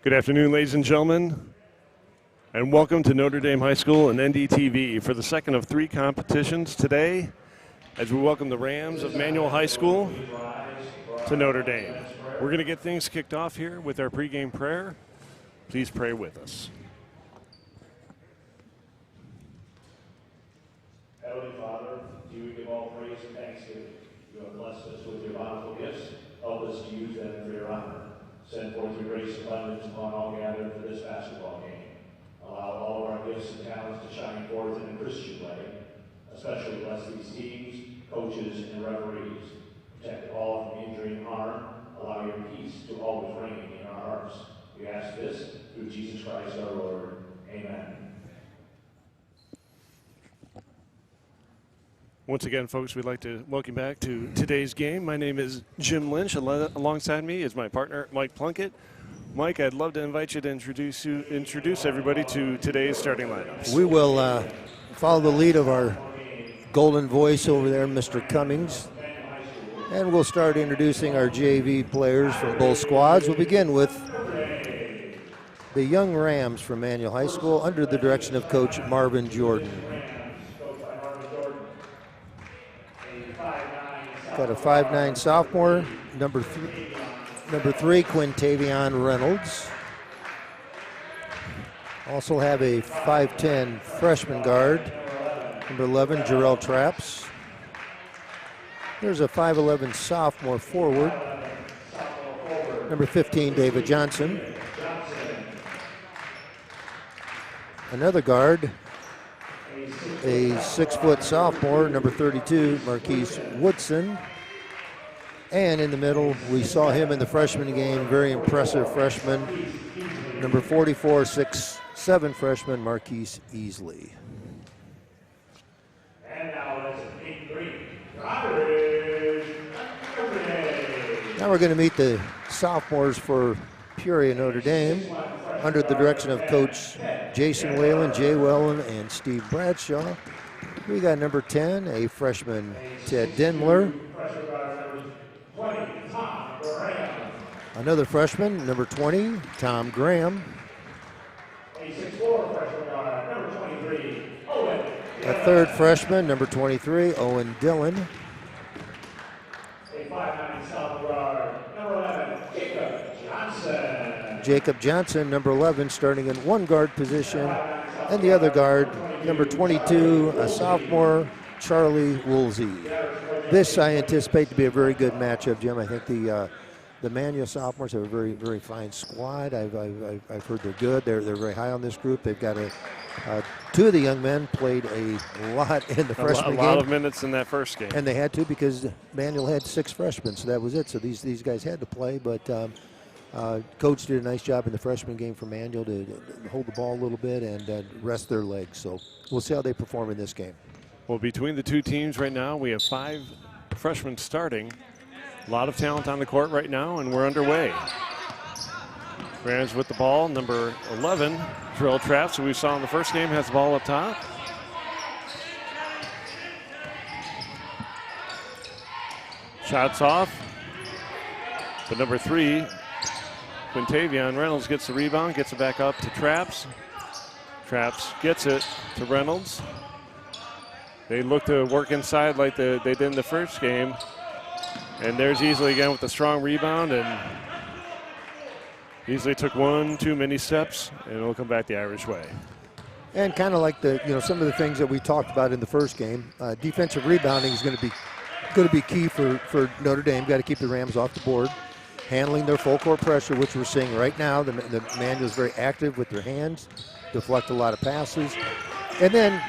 Good afternoon, ladies and gentlemen, and welcome to Notre Dame High School and NDTV for the second of three competitions today as we welcome the Rams of Manual High School to Notre Dame. We're going to get things kicked off here with our pregame prayer. Please pray with us. Heavenly Father, to you we give all praise and thanksgiving. You have blessed us with your bountiful gifts. Help us to use them for your honor. Send forth your grace and abundance upon all gathered for this basketball game. Allow all of our gifts and talents to shine forth in a Christian way. Especially bless these teams, coaches, and referees. Protect all from injury and harm. Allow your peace to always reign in our hearts. We ask this through Jesus Christ our Lord. Amen. Once again, folks, we'd like to welcome you back to today's game. My name is Jim Lynch. Alongside me is my partner, Mike Plunkett. Mike, I'd love to invite you to introduce everybody to today's starting lineups. We will follow the lead of our golden voice over there, Mr. Cummings. And we'll start introducing our JV players from both squads. We'll begin with the young Rams from Manual High School under the direction of Coach Marvin Jordan. Got a 5'9" sophomore, number three, Quintavion Reynolds. Also have a 5'10" freshman guard, number 11, Jarrell Traps. There's a 5'11" sophomore forward, number 15, David Johnson. Another guard, a 6-foot sophomore, number 32, Marquise Woodson. And in the middle, we saw him in the freshman game, very impressive freshman, number 44, 6'7" freshman, Marquise Easley. And now it's 8-3. Now we're going to meet the sophomores for Peoria, Notre Dame, under the direction of Coach Jason Whalen, Jay Whalen, and Steve Bradshaw. We got number 10, a freshman, Ted Denmler. Another freshman, number 20, Tom Graham. A third freshman, number 23, Owen Dillon. Jacob Johnson, number 11, starting in one guard position. And the other guard, number 22, a sophomore, Charlie Woolsey. This I anticipate to be a very good matchup, Jim. I think the Manual sophomores have a very, very fine squad. I've heard they're good. They're very high on this group. They've got two of the young men played a lot in the freshman game. A lot of minutes in that first game. And they had to because Manual had 6 freshmen, so that was it. So these guys had to play, but Coach did a nice job in the freshman game for Manual to hold the ball a little bit and rest their legs. So we'll see how they perform in this game. Well, between the two teams right now, we have 5 freshmen starting. A lot of talent on the court right now, and we're underway. Rams with the ball, number 11, Jarrell Traps, who we saw in the first game, has the ball up top. Shots off. But number 3, Quintavion Reynolds gets the rebound, gets it back up to Traps. Traps gets it to Reynolds. They look to work inside like they did in the first game. And there's Easley again with a strong rebound, and Easley took one too many steps, and it'll come back the Irish way. And kind of like some of the things that we talked about in the first game, defensive rebounding is going to be key for Notre Dame. Got to keep the Rams off the board, handling their full court pressure, which we're seeing right now. The Manual is very active with their hands, deflect a lot of passes, and then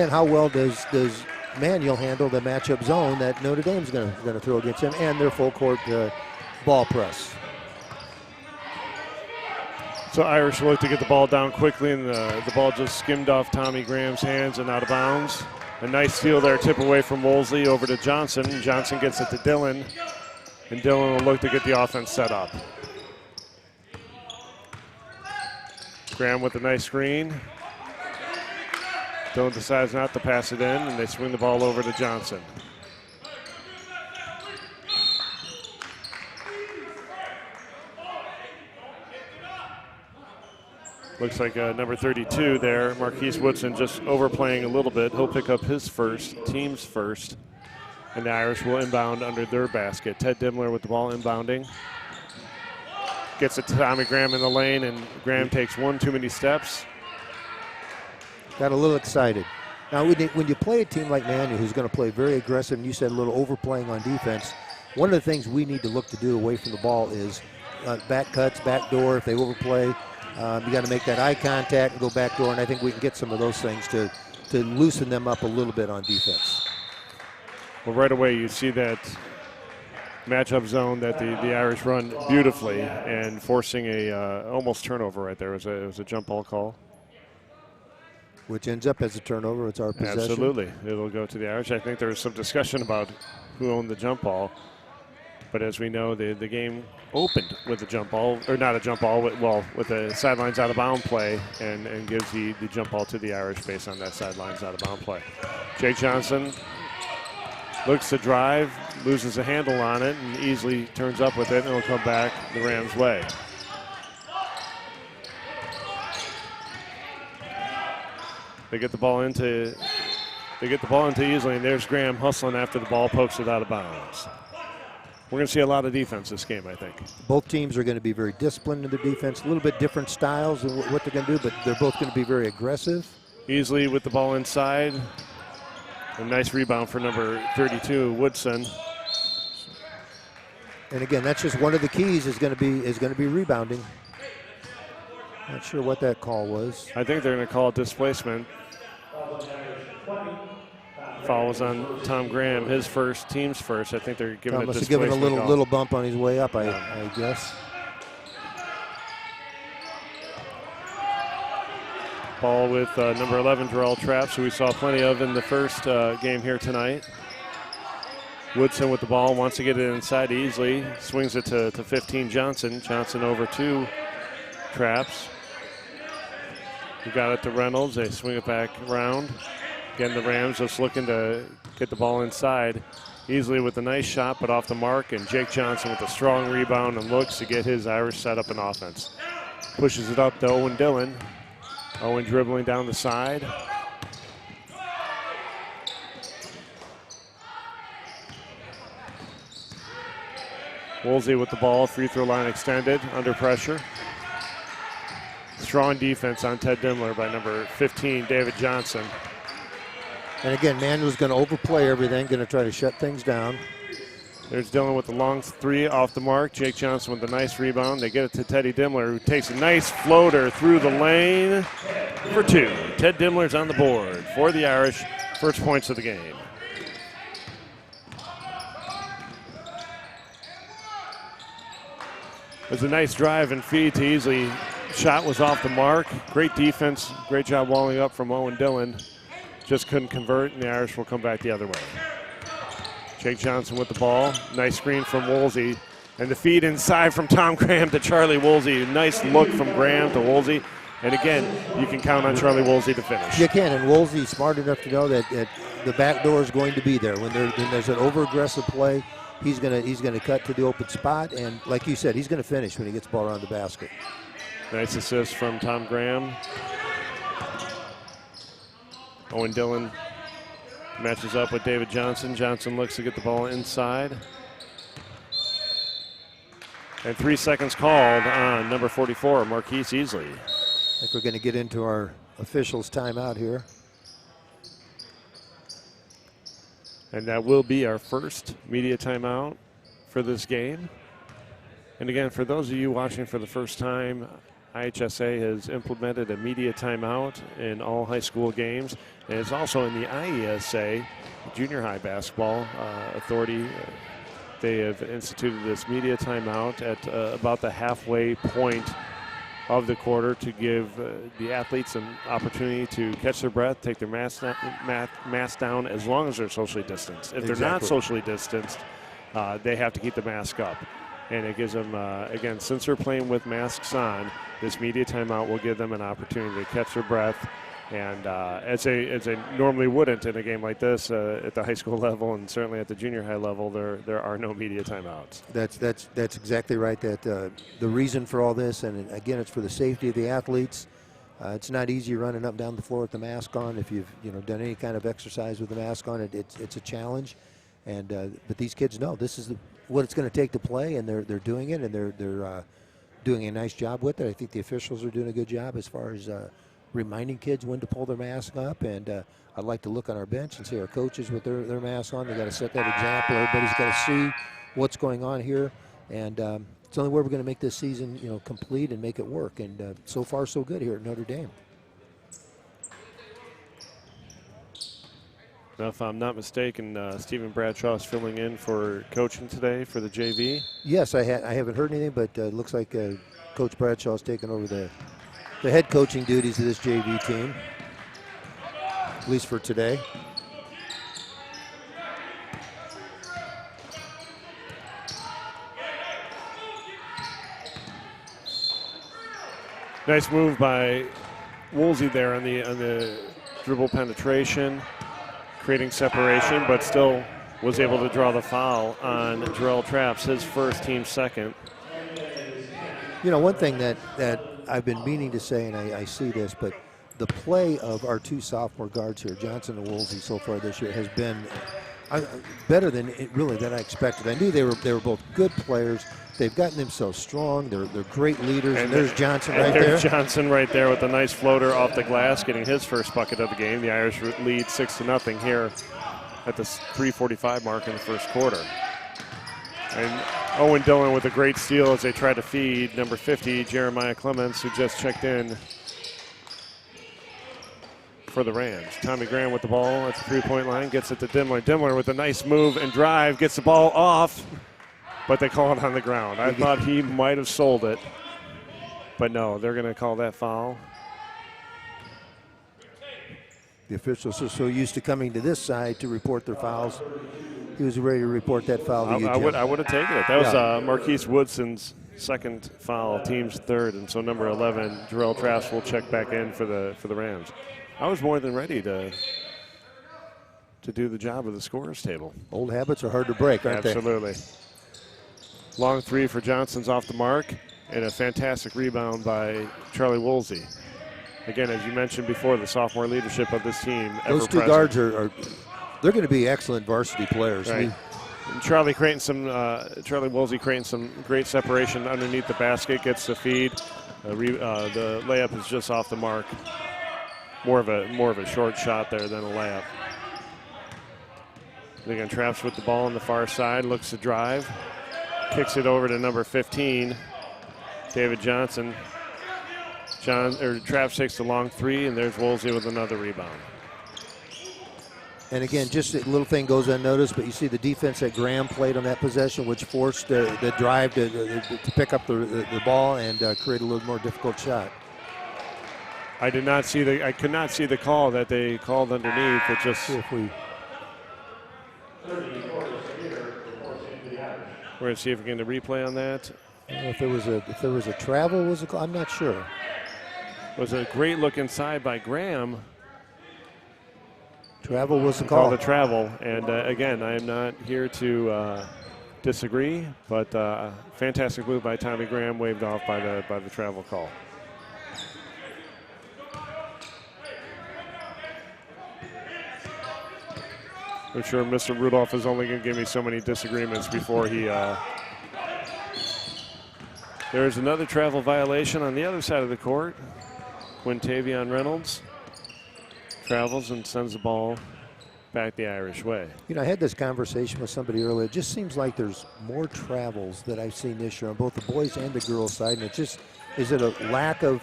how well does Manual handle the matchup zone that Notre Dame's going to throw against him, and their full court ball press. So Irish look to get the ball down quickly, and the ball just skimmed off Tommy Graham's hands and out of bounds. A nice steal there, tip away from Woolsey over to Johnson. Johnson gets it to Dillon, and Dillon will look to get the offense set up. Graham with a nice screen. Dillon decides not to pass it in, and they swing the ball over to Johnson. Looks like number 32 there, Marquise Woodson, just overplaying a little bit. He'll pick up his first, team's first. And the Irish will inbound under their basket. Ted Dimmler with the ball inbounding. Gets it to Tommy Graham in the lane, and Graham takes one too many steps. Got a little excited. Now, when you play a team like Manu, who's going to play very aggressive, and you said a little overplaying on defense, one of the things we need to look to do away from the ball is back cuts, back door. If they overplay, you got to make that eye contact and go back door, and I think we can get some of those things to loosen them up a little bit on defense. Well, right away you see that matchup zone that the Irish run beautifully and forcing a almost turnover right there. It was a jump ball call. Which ends up as a turnover. It's our possession. Absolutely. It'll go to the Irish. I think there was some discussion about who owned the jump ball. But as we know, the game opened with a jump ball, or not a jump ball, with a sidelines out of bound play, and gives the jump ball to the Irish based on that sidelines out of bound play. Jake Johnson looks to drive, loses a handle on it, and easily turns up with it, and it'll come back the Rams' way. They get the ball into easily, and there's Graham hustling after the ball, pokes it out of bounds. We're going to see a lot of defense this game, I think. Both teams are going to be very disciplined in their defense, a little bit different styles in what they're going to do, but they're both going to be very aggressive. Easily with the ball inside. A nice rebound for number 32, Woodson. And again, that's just one of the keys is going to be rebounding. Not sure what that call was. I think they're going to call it displacement. Foul was on Tom Graham, his first, team's first. I think they're giving it must have given a little bump on his way up, I guess. Ball with number 11, Jarrell Traps, who we saw plenty of in the first game here tonight. Woodson with the ball, wants to get it inside easily. Swings it to 15, Johnson. Johnson over to Traps. We got it to Reynolds. They swing it back around. Again, the Rams just looking to get the ball inside easily with a nice shot, but off the mark. And Jake Johnson with a strong rebound and looks to get his Irish set up in offense. Pushes it up to Owen Dillon. Owen dribbling down the side. Woolsey with the ball, free throw line extended, under pressure. Strong defense on Ted Dimmler by number 15, David Johnson. And again, Manuel's going to overplay everything, going to try to shut things down. There's Dillon with the long three off the mark. Jake Johnson with a nice rebound. They get it to Teddy Dimmler, who takes a nice floater through the lane for two. Ted Dimmler's on the board for the Irish. First points of the game. There's a nice drive and feed to easily. Shot was off the mark. Great defense. Great job walling up from Owen Dillon. Just couldn't convert, and the Irish will come back the other way. Jake Johnson with the ball. Nice screen from Woolsey. And the feed inside from Tom Graham to Charlie Woolsey. Nice look from Graham to Woolsey. And again, you can count on Charlie Woolsey to finish. You can, and Woolsey's smart enough to know that the back door is going to be there. When there's an over-aggressive play, he's gonna cut to the open spot, and like you said, he's gonna finish when he gets the ball around the basket. Nice assist from Tom Graham. Owen Dillon matches up with David Johnson. Johnson looks to get the ball inside. And 3 seconds called on number 44, Marquise Easley. I think we're going to get into our officials' timeout here. And that will be our first media timeout for this game. And again, for those of you watching for the first time, IHSA has implemented a media timeout in all high school games. And it's also in the IESA, Junior High Basketball Authority. They have instituted this media timeout at about the halfway point of the quarter to give the athletes an opportunity to catch their breath, take their mask down as long as they're socially distanced. If they're not socially distanced, they have to keep the mask up. And it gives them, again, since they're playing with masks on, this media timeout will give them an opportunity to catch their breath. And as they normally wouldn't in a game like this at the high school level, and certainly at the junior high level, there are no media timeouts. That's exactly right. That the reason for all this, and again, it's for the safety of the athletes. It's not easy running up and down the floor with the mask on. If you've done any kind of exercise with the mask on, it's a challenge. And but these kids know this is what it's going to take to play, and they're doing it, and they're doing a nice job with it. I think the officials are doing a good job as far as reminding kids when to pull their mask up. And I'd like to look on our bench and see our coaches with their mask on. They got to set that example. Everybody's got to see what's going on here, and it's the only way we're going to make this season complete and make it work. And so far so good here at Notre Dame. Now, if I'm not mistaken, Stephen Bradshaw is filling in for coaching today for the JV. Yes, I haven't heard anything, but it looks like Coach Bradshaw is taking over the head coaching duties of this JV team, at least for today. Nice move by Woolsey there on the dribble penetration, creating separation, but still was able to draw the foul on Jarrell Traps, his first, team second. One thing that I've been meaning to say, and I see this, but the play of our two sophomore guards here, Johnson and Woolsey, so far this year has been better than I expected. I knew they were both good players. They've gotten themselves strong. They're great leaders. And there's Johnson right there. There's Johnson right there with a nice floater off the glass, getting his first bucket of the game. The Irish lead 6-0 here at the 3:45 mark in the first quarter. And Owen Dillon with a great steal as they try to feed number 50, Jeremiah Clements, who just checked in for the Rams. Tommy Graham with the ball at the three-point line, gets it to Dimler. Dimler with a nice move and drive, gets the ball off, but they call it on the ground. I thought he might have sold it, but no, they're going to call that foul. The officials are so used to coming to this side to report their fouls. He was ready to report that foul to you, Jim. I would have taken it. That was Marquise Woodson's second foul, team's third, and so number 11, Jarrell Traps, will check back in for the Rams. I was more than ready to do the job of the scorers table. Old habits are hard to break, aren't they? Absolutely. Long three for Johnson's off the mark, and a fantastic rebound by Charlie Woolsey. Again, as you mentioned before, the sophomore leadership of this team. Those two guards are they're going to be excellent varsity players. Right. And Charlie Woolsey creating some great separation underneath the basket, gets the feed. The layup is just off the mark. More of a short shot there than a layup. Again, Traps with the ball on the far side, looks to drive, kicks it over to number 15, David Johnson. Traps takes the long three, and there's Woolsey with another rebound. And again, just a little thing goes unnoticed, but you see the defense that Graham played on that possession, which forced the drive to pick up the ball and create a little more difficult shot. I could not see the call that they called underneath. It just. See if we. We're going to see if we can get a replay on that. I don't know if there was a travel was a call. I'm not sure. It was a great look inside by Graham. Travel was the call. The travel, and again, I am not here to disagree, but fantastic move by Tommy Graham, waved off by the travel call. I'm sure Mr. Rudolph is only going to give me so many disagreements before he. There's another travel violation on the other side of the court. Quintavion Reynolds travels and sends the ball back the Irish way. I had this conversation with somebody earlier. It just seems like there's more travels that I've seen this year on both the boys and the girls side. And is it a lack of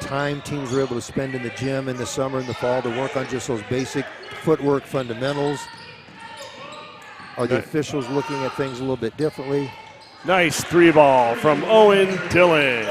time teams are able to spend in the gym in the summer and the fall to work on just those basic footwork fundamentals? Are the officials looking at things a little bit differently? Nice three ball from Owen Dillon.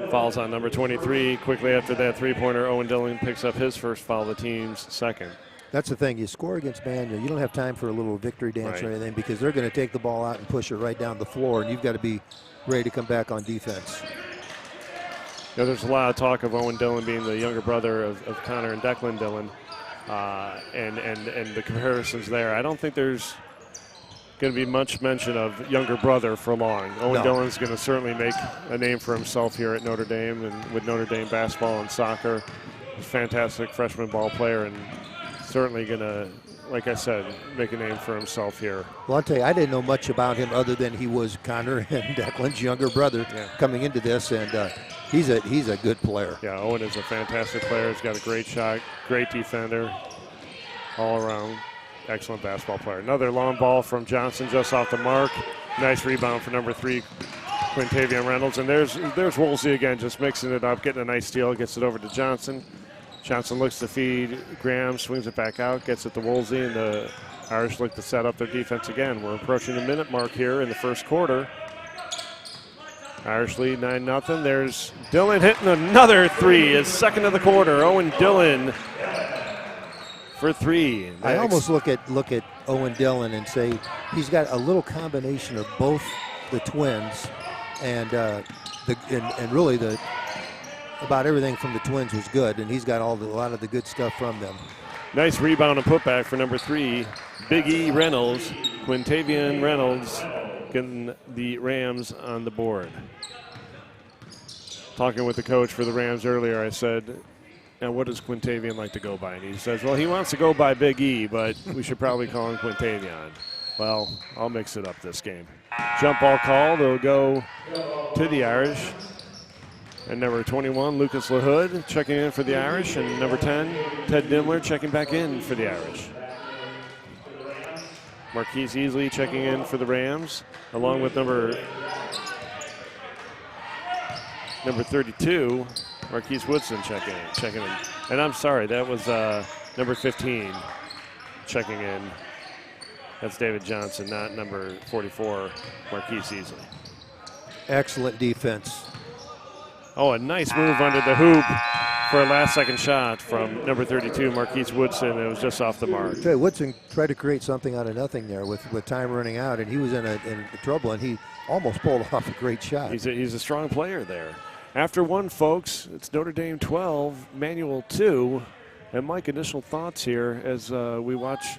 Fouls on number 23. Quickly after that three-pointer, Owen Dillon picks up his first foul, the team's second. That's the thing. You score against Banya, you don't have time for a little victory dance or anything, because they're going to take the ball out and push it right down the floor, and you've got to be ready to come back on defense. There's a lot of talk of Owen Dillon being the younger brother of Connor and Declan Dillon. and the comparisons there. I don't think there's going to be much mention of younger brother for long. Owen Dillon's going to certainly make a name for himself here at Notre Dame and with Notre Dame basketball and soccer. He's a fantastic freshman ball player and certainly going to, like I said, make a name for himself here. Well, I'll tell you, I didn't know much about him other than he was Connor and Declan's younger brother coming into this, and he's a good player. Yeah, Owen is a fantastic player. He's got a great shot, great defender, all around. Excellent basketball player. Another long ball from Johnson just off the mark. Nice rebound for number 3, Quintavion Reynolds. And there's Woolsey again, just mixing it up, getting a nice steal, gets it over to Johnson. Johnson looks to feed Graham, swings it back out, gets it to Woolsey, and the Irish look to set up their defense again. We're approaching the minute mark here in the first quarter. Irish lead 9-0. There's Dillon hitting another 3, his second of the quarter. Owen Dillon for 3. I almost look at Owen Dillon and say he's got a little combination of both the twins and really about everything from the twins was good, and he's got a lot of the good stuff from them. Nice rebound and putback for number 3, Big E Reynolds. Quintavion Reynolds getting the Rams on the board. Talking with the coach for the Rams earlier, I said, "And what does Quintavion like to go by?" And he says, "Well, he wants to go by Big E, but we should probably call him Quintavion." Well, I'll mix it up this game. Jump ball call. They'll go to the Irish. And number 21, Lucas LaHood, checking in for the Irish. And number 10, Ted Dimler, checking back in for the Irish. Marquise Easley checking in for the Rams, along with number 32, Marquise Woodson checking in. And I'm sorry, that was number 15 checking in. That's David Johnson, not number 44, Marquise Easley. Excellent defense. Oh, a nice move under the hoop for a last-second shot from number 32, Marquise Woodson. It was just off the mark. Okay, Woodson tried to create something out of nothing there with time running out, and he was in trouble, and he almost pulled off a great shot. He's a strong player there. After 1, folks, it's Notre Dame 12, Manual 2. And Mike, initial thoughts here as we watch.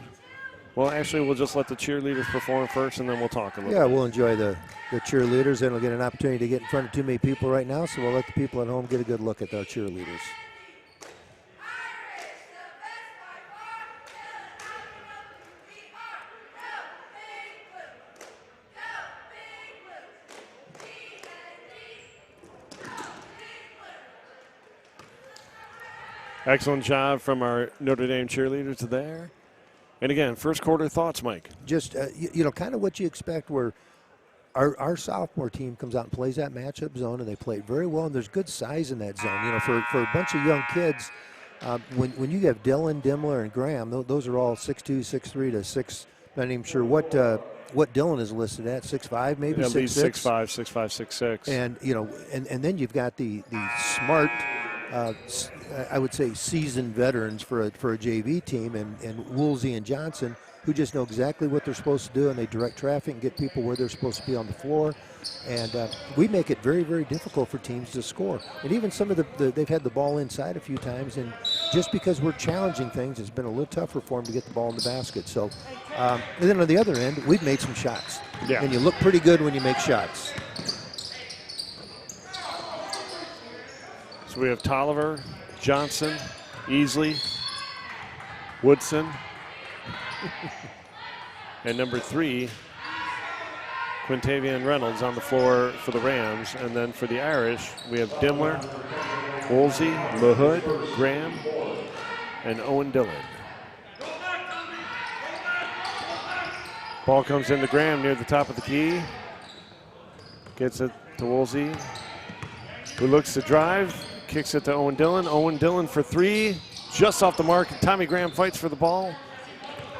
Well, actually, we'll just let the cheerleaders perform first, and then we'll talk a little bit. Yeah, we'll enjoy the cheerleaders, and we'll get an opportunity to get in front of too many people right now, so we'll let the people at home get a good look at our cheerleaders. Excellent job from our Notre Dame cheerleaders there. And again, first quarter thoughts, Mike. Just, kind of what you expect where our sophomore team comes out and plays that matchup zone, and they play it very well, and there's good size in that zone. For a bunch of young kids, when you have Dillon, Dimler, and Graham, those are all 6'2", 6'3" to 6. Not even sure what Dillon is listed at, 6'5", maybe 6'6". At least 6'5", 6'5", 6'6". And and then you've got the smart, I would say, seasoned veterans for a JV team, and Woolsey and Johnson, who just know exactly what they're supposed to do, and they direct traffic and get people where they're supposed to be on the floor. And we make it very, very difficult for teams to score. And even some of they've had the ball inside a few times, and just because we're challenging things, it's been a little tougher for them to get the ball in the basket. So, and then on the other end, we've made some shots. Yeah. And you look pretty good when you make shots. So we have Tolliver, Johnson, Easley, Woodson, and number 3, Quintavion Reynolds on the floor for the Rams. And then for the Irish, we have Dimler, Woolsey, LaHood, Graham, and Owen Dillon. Ball comes into Graham near the top of the key. Gets it to Woolsey, who looks to drive. Kicks it to Owen Dillon. Owen Dillon for 3, just off the mark. Tommy Graham fights for the ball.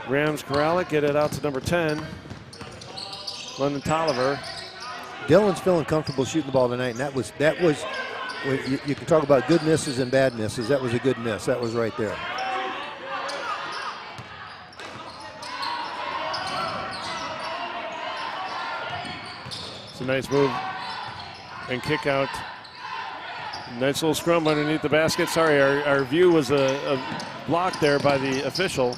Rams corral it, get it out to number 10, London Tolliver. Dillon's feeling comfortable shooting the ball tonight, and that was you can talk about good misses and bad misses. That was a good miss. That was right there. It's a nice move and kick out Nice little scrum underneath the basket. Sorry, our view was a block there by the official.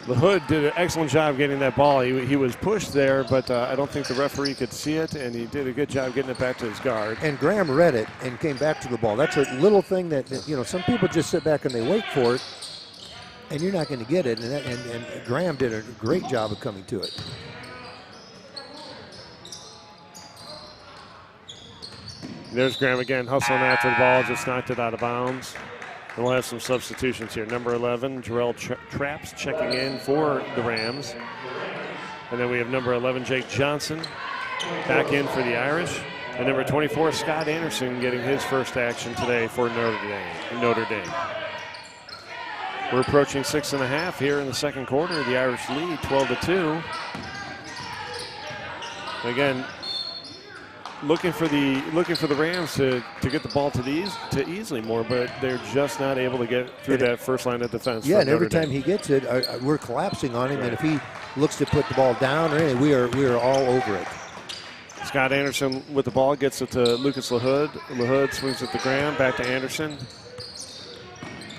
The Hood did an excellent job getting that ball. He was pushed there, but I don't think the referee could see it, and he did a good job getting it back to his guard. And Graham read it and came back to the ball. That's a little thing that some people just sit back and they wait for it, and you're not going to get it. And Graham did a great job of coming to it. There's Graham again, hustling after the ball, just knocked it out of bounds. And we'll have some substitutions here. Number 11, Jarrell Traps checking in for the Rams. And then we have number 11, Jake Johnson, back in for the Irish. And number 24, Scott Anderson, getting his first action today for Notre Dame. We're approaching 6.5 here in the second quarter. The Irish lead 12-2. Again, looking for the Rams to get the ball to Easley more, but they're just not able to get through that first line of defense. Yeah, and every time he gets it, we're collapsing on him, and if he looks to put the ball down or anything, we are all over it. Scott Anderson with the ball gets it to Lucas LaHood. LaHood swings it to Graham, back to Anderson.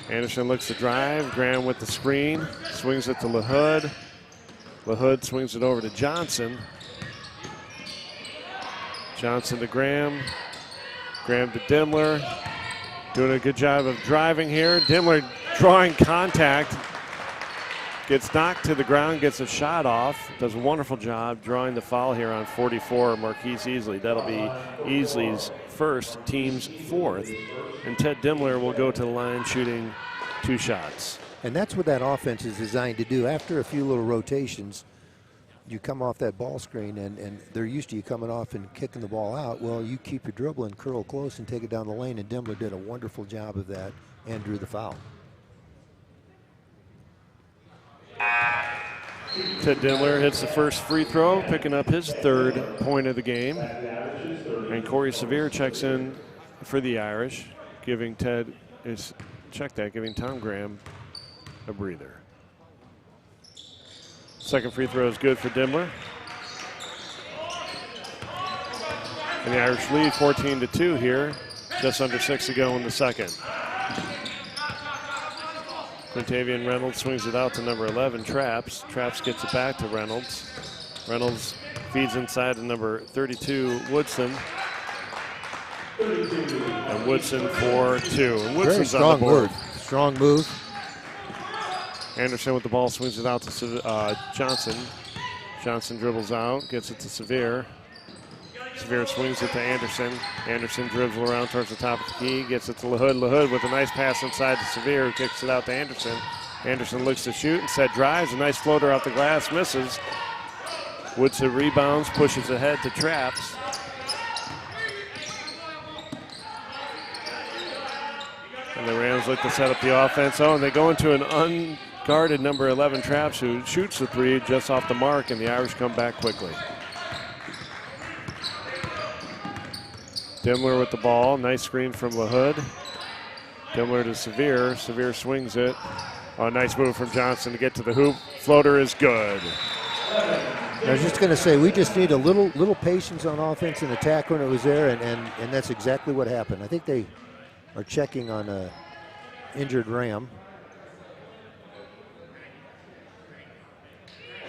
Anderson looks to drive. Graham with the screen, swings it to LaHood. LaHood swings it over to Johnson. Johnson to Graham. Graham to Dimler. Doing a good job of driving here. Dimler drawing contact. Gets knocked to the ground, gets a shot off. Does a wonderful job drawing the foul here on 44, Marquise Easley. That'll be Easley's first, team's fourth. And Ted Dimler will go to the line shooting 2 shots. And that's what that offense is designed to do. After a few little rotations, you come off that ball screen, and they're used to you coming off and kicking the ball out. Well, you keep your dribble and curl close and take it down the lane, and Dimler did a wonderful job of that and drew the foul. Ted Dimler hits the first free throw, picking up his 3rd point of the game. And Corey Sevier checks in for the Irish, giving Tom Graham a breather. Second free throw is good for Dimler. And the Irish lead 14-2 here, just under 6 to go in the second. Quintavian Reynolds swings it out to number 11, Traps. Traps gets it back to Reynolds. Reynolds feeds inside to number 32, Woodson. And Woodson for 2. And Woodson's very on the board. Strong move. Anderson with the ball swings it out to Johnson. Johnson dribbles out, gets it to Sevier. Sevier swings it to Anderson. Anderson dribbles around towards the top of the key, gets it to LaHood. LaHood with a nice pass inside to Sevier, who kicks it out to Anderson. Anderson looks to shoot, instead drives. A nice floater off the glass, misses. Woodson rebounds, pushes ahead to Traps. And the Rams look to set up the offense. Oh, and they go into an unguarded number 11, Traps, who shoots the 3 just off the mark, and the Irish come back quickly. Dimler with the ball. Nice screen from LaHood. Dimler to Sevier. Sevier swings it. Oh, nice move from Johnson to get to the hoop. Floater is good. I was just going to say, we just need a little patience on offense and attack when it was there, and that's exactly what happened. I think they are checking on a injured Ram.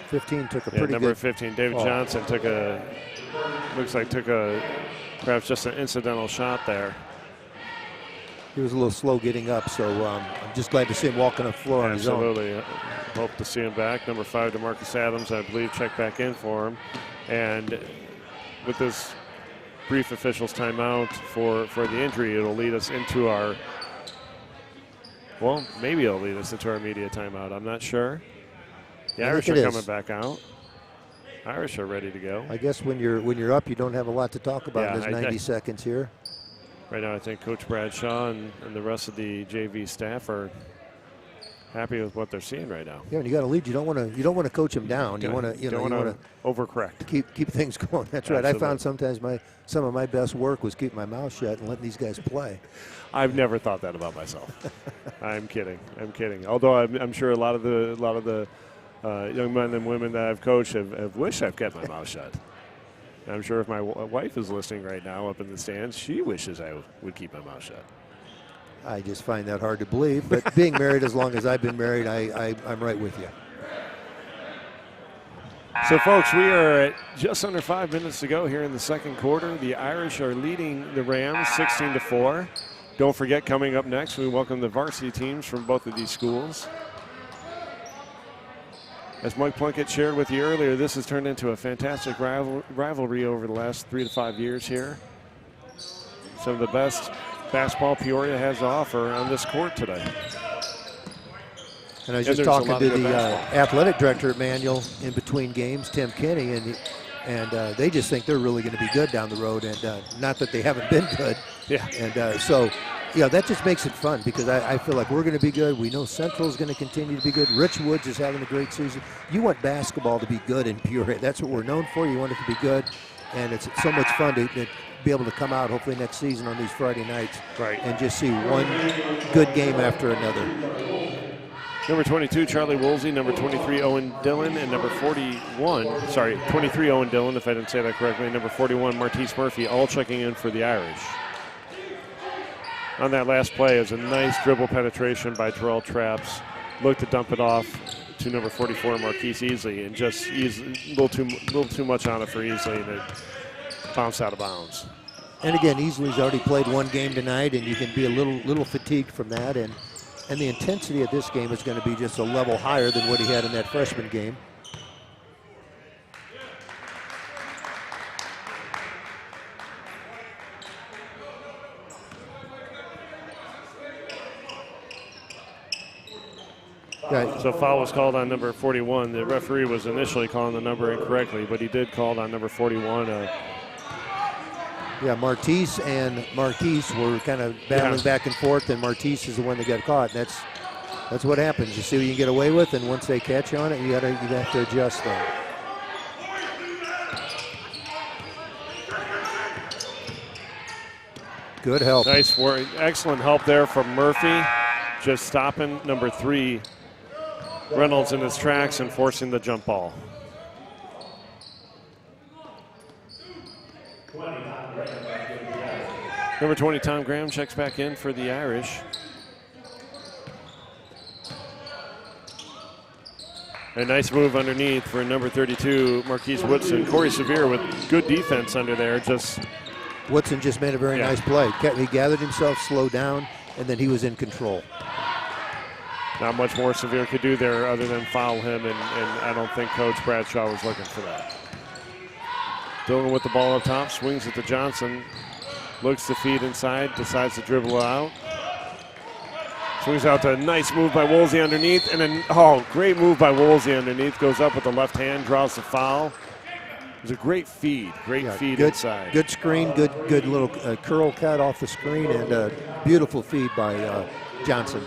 15 took a pretty number good 15, David Johnson took a perhaps just an incidental shot there. He was a little slow getting up, so I'm just glad to see him walking the floor on his own. Absolutely. Hope to see him back. Number 5, DeMarcus Adams, I believe, checked back in for him. And with this brief officials timeout for the injury, it'll lead us into our, well, maybe it'll lead us into our media timeout. I'm not sure. The Irish are coming back out. Irish are ready to go. I guess when you're up, you don't have a lot to talk about in this 90 seconds here. Right now, I think Coach Bradshaw and the rest of the JV staff are happy with what they're seeing right now. Yeah, when you got a lead, you don't want to coach them down. You want to overcorrect. Keep things going. That's right. Absolutely. I found sometimes some of my best work was keeping my mouth shut and letting these guys play. I've never thought that about myself. I'm kidding. Although I'm sure a lot of the young men and women that I've coached have wished I've kept my mouth shut. I'm sure if my wife is listening right now up in the stands, she wishes I would keep my mouth shut. I just find that hard to believe, but being married as long as I've been married, I'm right with you. So, folks, we are at just under 5 minutes to go here in the second quarter. The Irish are leading the Rams 16-4. Don't forget, coming up next, we welcome the varsity teams from both of these schools. As Mike Plunkett shared with you earlier, this has turned into a fantastic rivalry over the last 3 to 5 years here. Some of the best basketball Peoria has to offer on this court today. And I was just talking to the athletic director at Manual in between games, Tim Kinney, and they just think they're really going to be good down the road, and not that they haven't been good. Yeah. And so, yeah, that just makes it fun because I feel like we're going to be good. We know Central is going to continue to be good. Rich Woods is having a great season. You want basketball to be good in Peoria. That's what we're known for. You want it to be good, and it's so much fun to be able to come out hopefully next season on these Friday nights and just see one good game after another. Number 22, Charlie Woolsey. Number 23, Owen Dillon. And number 23, Owen Dillon, if I didn't say that correctly. Number 41, Martise Murphy, all checking in for the Irish. On that last play is a nice dribble penetration by Terrell Traps. Looked to dump it off to number 44, Marquise Easley, and just a little too much on it for Easley, and it bounced out of bounds. And again, Easley's already played one game tonight, and you can be a little fatigued from that. And the intensity of this game is going to be just a level higher than what he had in that freshman game. So foul was called on number 41. The referee was initially calling the number incorrectly, but he did call on number 41. Yeah, Martise and Marquise were kind of battling back and forth, and Martise is the one that got caught. That's what happens. You see what you can get away with, and once they catch you on it, you have to adjust them. Good help. Nice work. Excellent help there from Murphy. Just stopping number 3, Reynolds, in his tracks and forcing the jump ball. Number 20, Tom Graham, checks back in for the Irish. A nice move underneath for number 32, Marquise Woodson. Corey Sevier with good defense under there. Woodson just made a very nice play. He gathered himself, slowed down, and then he was in control. Not much more Sevier could do there other than foul him, and I don't think Coach Bradshaw was looking for that. Dillon with the ball up top, swings it to Johnson. Looks to feed inside, decides to dribble it out. Swings out to a nice move by Woolsey underneath, and then, great move by Woolsey underneath. Goes up with the left hand, draws the foul. It was a great feed, feed inside. Good screen, good little curl cut off the screen, and a beautiful feed by Johnson.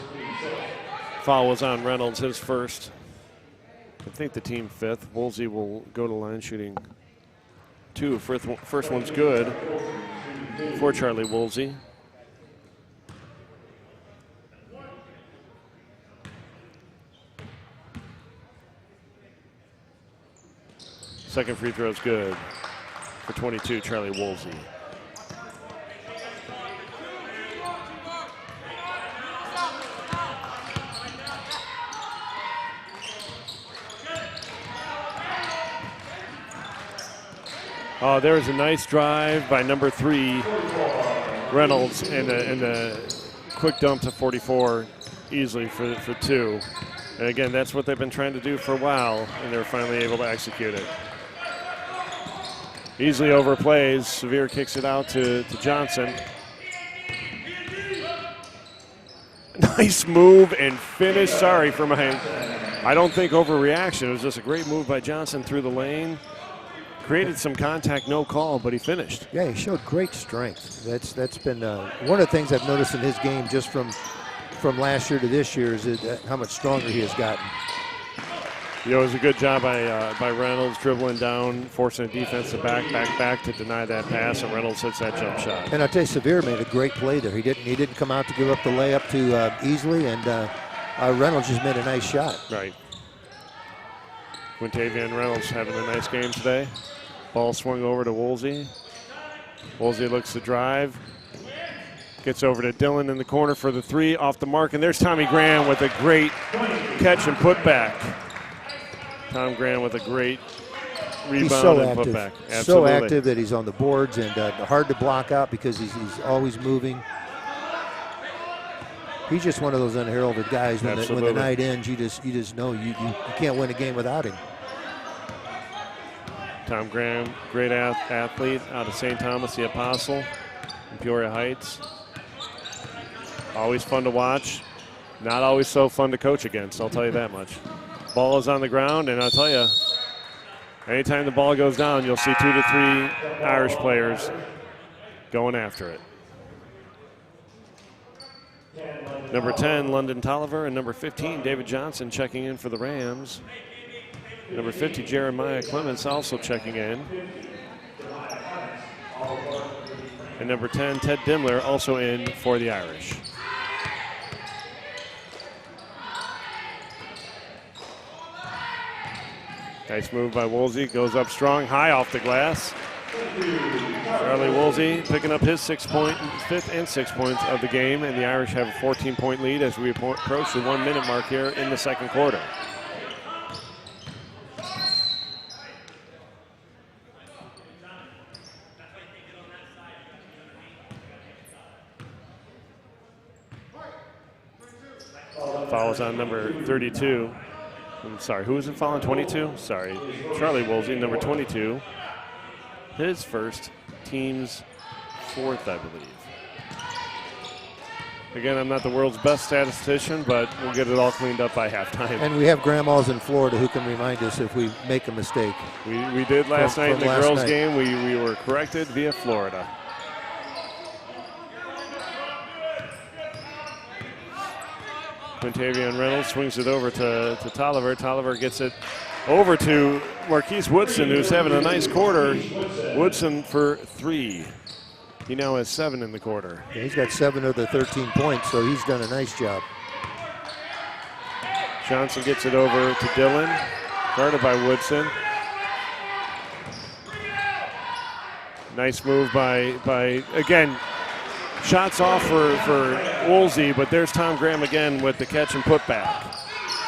Foul was on Reynolds, his first. I think the team 5th. Woolsey will go to line shooting 2. First one's good for Charlie Woolsey. Second free throw is good for 22, Charlie Woolsey. There was a nice drive by number 3, Reynolds, and a quick dump to 44 easily for 2. And again, that's what they've been trying to do for a while, and they're finally able to execute it. Easily overplays. Sevier kicks it out to Johnson. Nice move and finish. Sorry for I don't think overreaction. It was just a great move by Johnson through the lane. Created some contact, no call, but he finished. Yeah, he showed great strength. That's been one of the things I've noticed in his game just from last year to this year is how much stronger he has gotten. It was a good job by Reynolds, dribbling down, forcing the defense to back to deny that pass, and Reynolds hits that jump shot. And I'll tell you, Sevier made a great play there. He didn't come out to give up the layup too easily, and Reynolds just made a nice shot. Right. Quintavian Reynolds having a nice game today. Ball swung over to Woolsey. Woolsey looks to drive. Gets over to Dillon in the corner for the three, off the mark, and there's Tommy Graham with a great catch and put back. Tom Graham with a great rebound he's so and active. put back. So Absolutely. active that he's on the boards and hard to block out because he's always moving. He's just one of those unheralded guys. When the night ends, you just know you can't win a game without him. Tom Graham, great athlete out of St. Thomas the Apostle in Peoria Heights. Always fun to watch. Not always so fun to coach against, I'll tell you that much. Ball is on the ground, and I'll tell you, anytime the ball goes down, you'll see 2 to 3 Irish players going after it. Number 10, London Tolliver, and number 15, David Johnson, checking in for the Rams. Number 50, Jeremiah Clements, also checking in. And number 10, Ted Dimler, also in for the Irish. Nice move by Woolsey, goes up strong, high off the glass. Charlie Woolsey picking up his 5th and 6 points of the game, and the Irish have a 14-point lead as we approach the 1 minute mark here in the second quarter. Fouls on number 32. I'm sorry, who was it fouling? 22? Sorry, Charlie Woolsey, number 22. His first, team's 4th, I believe. Again, I'm not the world's best statistician, but we'll get it all cleaned up by halftime. And we have grandmas in Florida who can remind us if we make a mistake. We did last night in the girls' game. We were corrected via Florida. Quintavion Reynolds swings it over to Tolliver. Tolliver gets it over to Marquise Woodson, who's having a nice quarter. Woodson for 3. He now has 7 in the quarter. Yeah, he's got 7 of the 13 points, so he's done a nice job. Johnson gets it over to Dillon, guarded by Woodson. Nice move by again, shots off for Woolsey, but there's Tom Graham again with the catch and put back.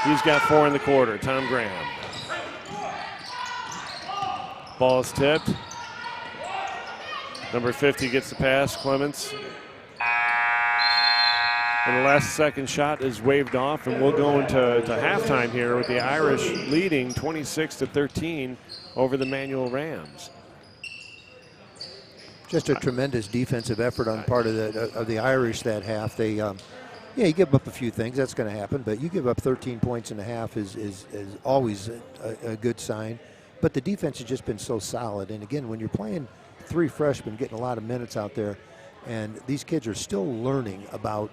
He's got 4 in the quarter, Tom Graham. Ball is tipped. Number 50 gets the pass, Clements. And the last second shot is waved off, and we'll go into halftime here with the Irish leading 26-13 over the Manual Rams. Just a tremendous defensive effort on part of the Irish that half. They, you give up a few things. That's going to happen, but you give up 13 points in a half is always a good sign. But the defense has just been so solid. And again, when you're playing 3 freshmen, getting a lot of minutes out there, and these kids are still learning about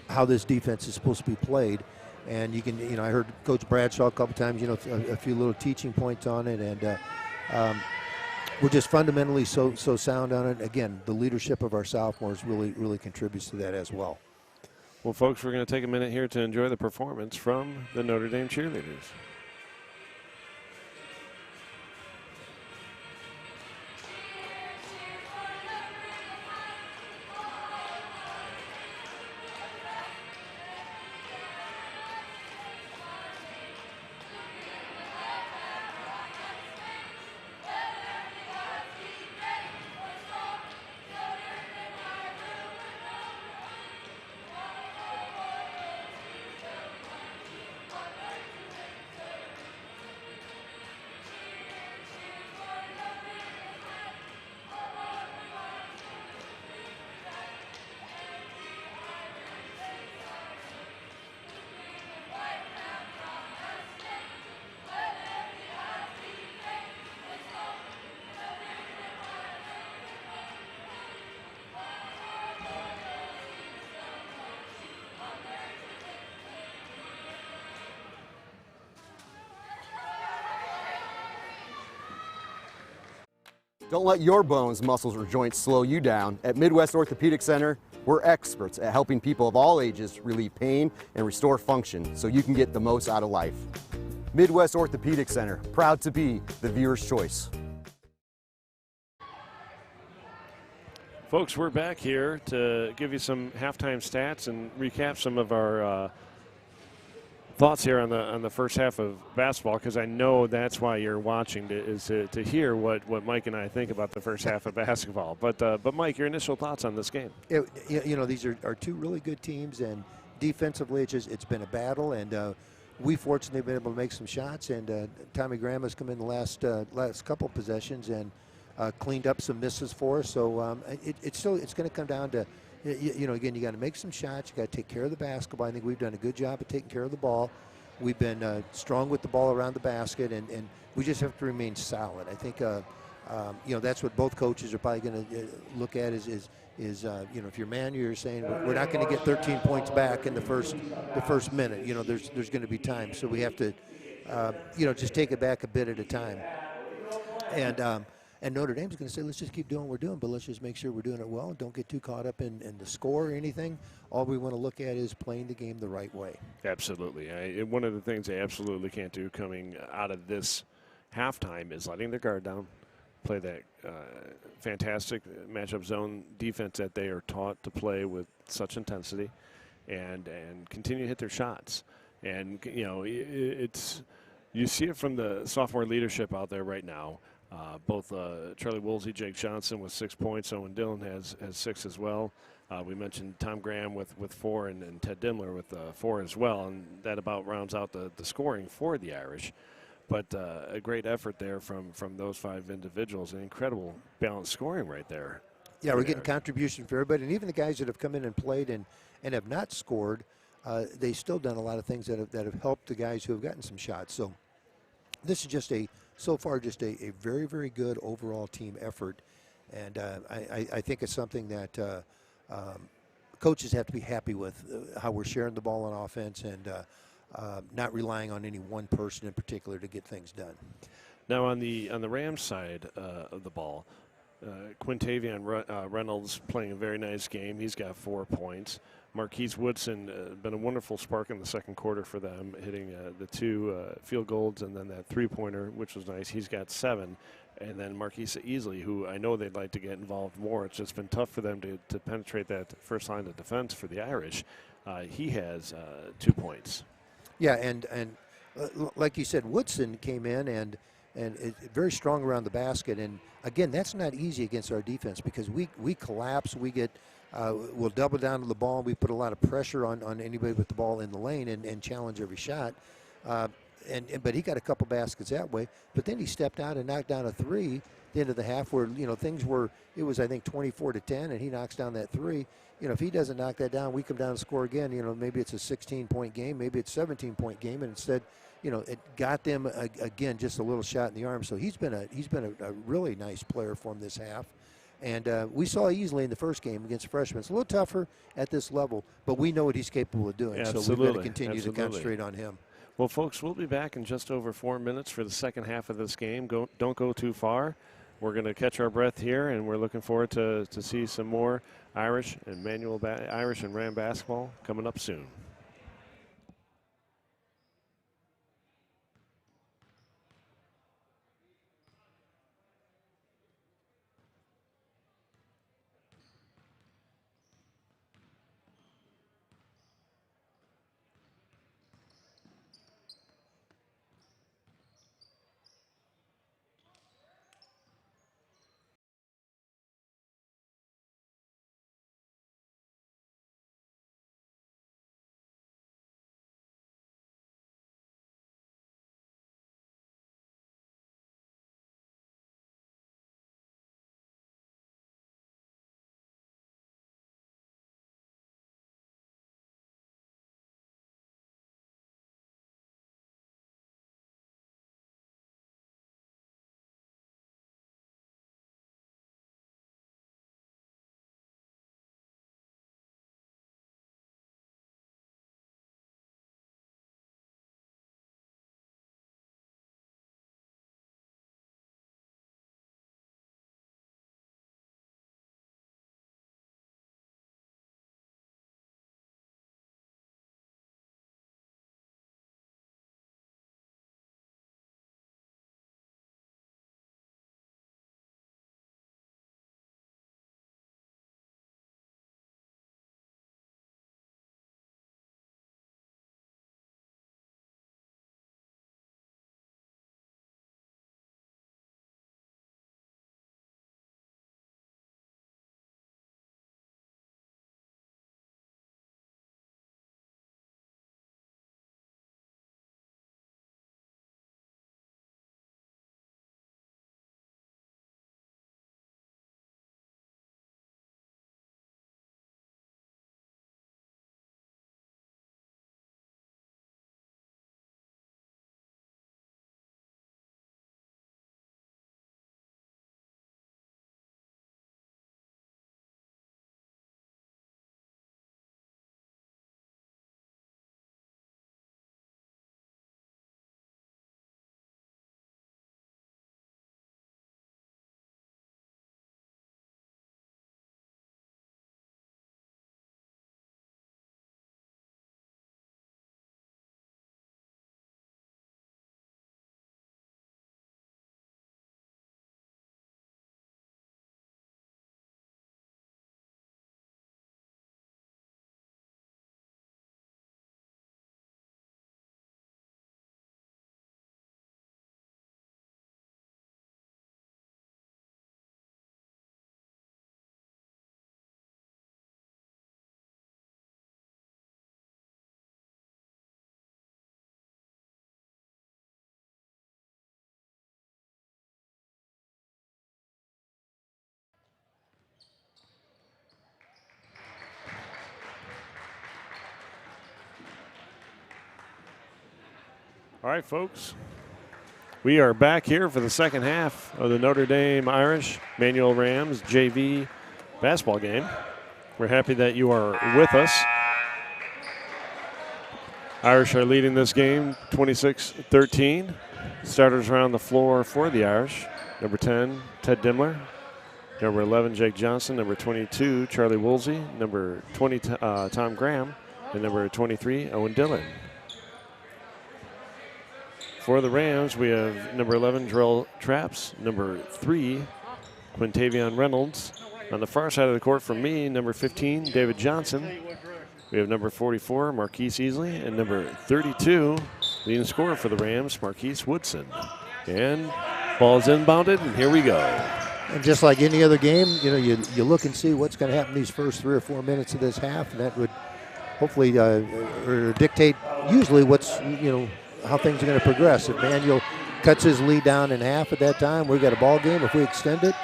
how this defense is supposed to be played. And you can, I heard Coach Bradshaw a couple times, a few little teaching points on it, and we're just fundamentally so sound on it. Again, the leadership of our sophomores really contributes to that as well. Well, folks, we're going to take a minute here to enjoy the performance from the Notre Dame cheerleaders. Don't let your bones, muscles, or joints slow you down. At Midwest Orthopedic Center, we're experts at helping people of all ages relieve pain and restore function so you can get the most out of life. Midwest Orthopedic Center, proud to be the viewer's choice. Folks, we're back here to give you some halftime stats and recap some of our thoughts here on the first half of basketball, because I know that's why you're watching, to hear what Mike and I think about the first half of basketball. But Mike, your initial thoughts on this game? These are two really good teams, and defensively it's been a battle, and we fortunately been able to make some shots, and Tommy Graham has come in the last couple possessions and cleaned up some misses for us. So it's going to come down to, again, you got to make some shots. You got to take care of the basketball. I think we've done a good job of taking care of the ball. We've been strong with the ball around the basket, and we just have to remain solid. I think that's what both coaches are probably going to look at is if you're man, you're saying we're not going to get 13 points back in the first minute. There's going to be time, so we have to just take it back a bit at a time. And Notre Dame's going to say, let's just keep doing what we're doing, but let's just make sure we're doing it well. Don't get too caught up in the score or anything. All we want to look at is playing the game the right way. Absolutely. One of the things they absolutely can't do coming out of this halftime is letting their guard down, play that fantastic matchup zone defense that they are taught to play with such intensity, and continue to hit their shots. And, you see it from the sophomore leadership out there right now. Both Charlie Woolsey, Jake Johnson with 6 points. Owen Dillon has 6 as well. We mentioned Tom Graham with 4 and Ted Dimler with 4 as well. And that about rounds out the scoring for the Irish. But a great effort there from those 5 individuals. An incredible balanced scoring right there. Yeah, we're getting contribution for everybody. And even the guys that have come in and played and have not scored, they've still done a lot of things that have helped the guys who have gotten some shots. So this is so far just a very, very good overall team effort. And I think it's something that coaches have to be happy with, how we're sharing the ball on offense and not relying on any one person in particular to get things done. Now on the Rams side of the ball, Quintavion Reynolds playing a very nice game. He's got 4 points. Marquise Woodson been a wonderful spark in the second quarter for them, hitting the 2 field goals and then that 3-pointer, which was nice. He's got 7. And then Marquise Easley, who I know they'd like to get involved more. It's just been tough for them to penetrate that first line of defense for the Irish. He has 2 points. Yeah, and like you said, Woodson came in and very strong around the basket. And, again, that's not easy against our defense because we collapse. We get we'll double down to the ball. We put a lot of pressure on anybody with the ball in the lane and challenge every shot. But he got a couple baskets that way. But then he stepped out and knocked down a 3 at the end of the half where, things were, it was, I think, 24-10, and he knocks down that 3. If he doesn't knock that down, we come down and score again. Maybe it's a 16-point game, maybe it's a 17-point game, and instead, it got them, again, just a little shot in the arm. So he's been a really nice player for him this half. And we saw easily in the first game against freshmen. It's a little tougher at this level, but we know what he's capable of doing. Absolutely. So we've got to continue to concentrate on him. Well, folks, we'll be back in just over 4 minutes for the second half of this game. Don't go too far. We're going to catch our breath here, and we're looking forward to see some more Irish and Irish and Ram basketball coming up soon. All right, folks. We are back here for the second half of the Notre Dame Irish Manual Rams JV basketball game. We're happy that you are with us. Irish are leading this game 26-13. Starters around the floor for the Irish. Number 10, Ted Dimler. Number 11, Jake Johnson. Number 22, Charlie Woolsey. Number 20, Tom Graham. And number 23, Owen Dillon. For the Rams, we have number 11, Jarrell Traps. Number 3, Quintavion Reynolds. On the far side of the court from me, number 15, David Johnson. We have number 44, Marquise Easley, and number 32, leading scorer for the Rams, Marquise Woodson. And ball is inbounded, and here we go. And just like any other game, you look and see what's going to happen these first 3 or 4 minutes of this half, and that would hopefully or dictate usually what's, how things are going to progress. If Manuel cuts his lead down in half at that time, we've got a ball game. If we extend it,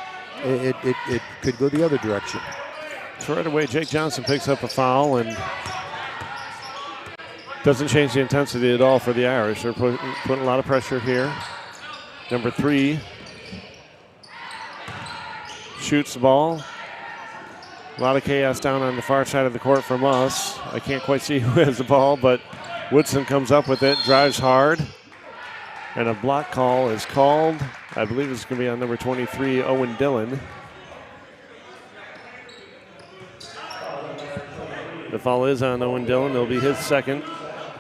it could go the other direction. So right away, Jake Johnson picks up a foul and doesn't change the intensity at all for the Irish. They're putting a lot of pressure here. Number 3 shoots the ball. A lot of chaos down on the far side of the court from us. I can't quite see who has the ball, but Woodson comes up with it, drives hard, and a block call is called. I believe it's going to be on number 23, Owen Dillon. The foul is on Owen Dillon. It'll be his second,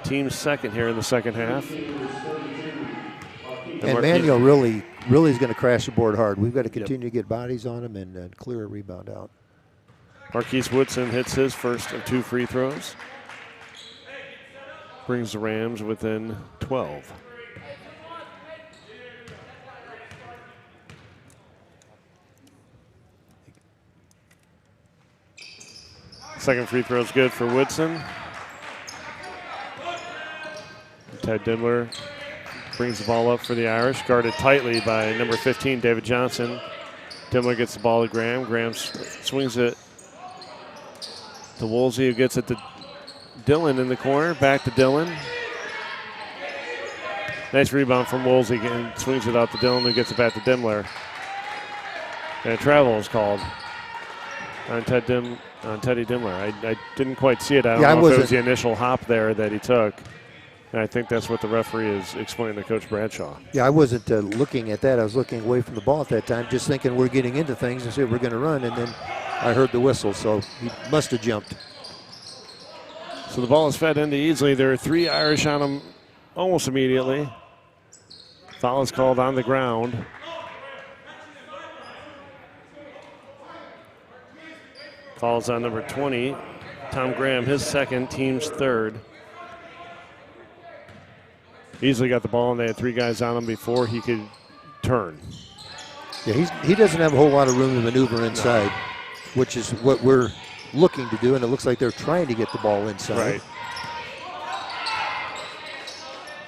team's second here in the second half. And Manuel really is going to crash the board hard. We've got to continue to get bodies on him and clear a rebound out. Marquise Woodson hits his first of 2 free throws. Brings the Rams within 12. Second free throw is good for Woodson. Ted Dimler brings the ball up for the Irish, guarded tightly by number 15, David Johnson. Dimler gets the ball to Graham. Graham swings it to Woolsey, who gets it to Dillon in the corner. Back to Dillon. Nice rebound from Woolsey and swings it out to Dillon, who gets it back to Dimler. And a travel is called on Teddy Dimler. I didn't quite see it. I don't know if it was the initial hop there that he took. And I think that's what the referee is explaining to Coach Bradshaw. Yeah, I wasn't looking at that. I was looking away from the ball at that time, just thinking we're getting into things and see if we're going to run. And then I heard the whistle, so he must have jumped. So the ball is fed into Easley. There are 3 Irish on him almost immediately. Foul is called on the ground. Falls on number 20, Tom Graham, his second, team's third. Easily got the ball, and they had 3 guys on him before he could turn. Yeah, he doesn't have a whole lot of room to maneuver inside, which is what we're looking to do, and it looks like they're trying to get the ball inside. Right.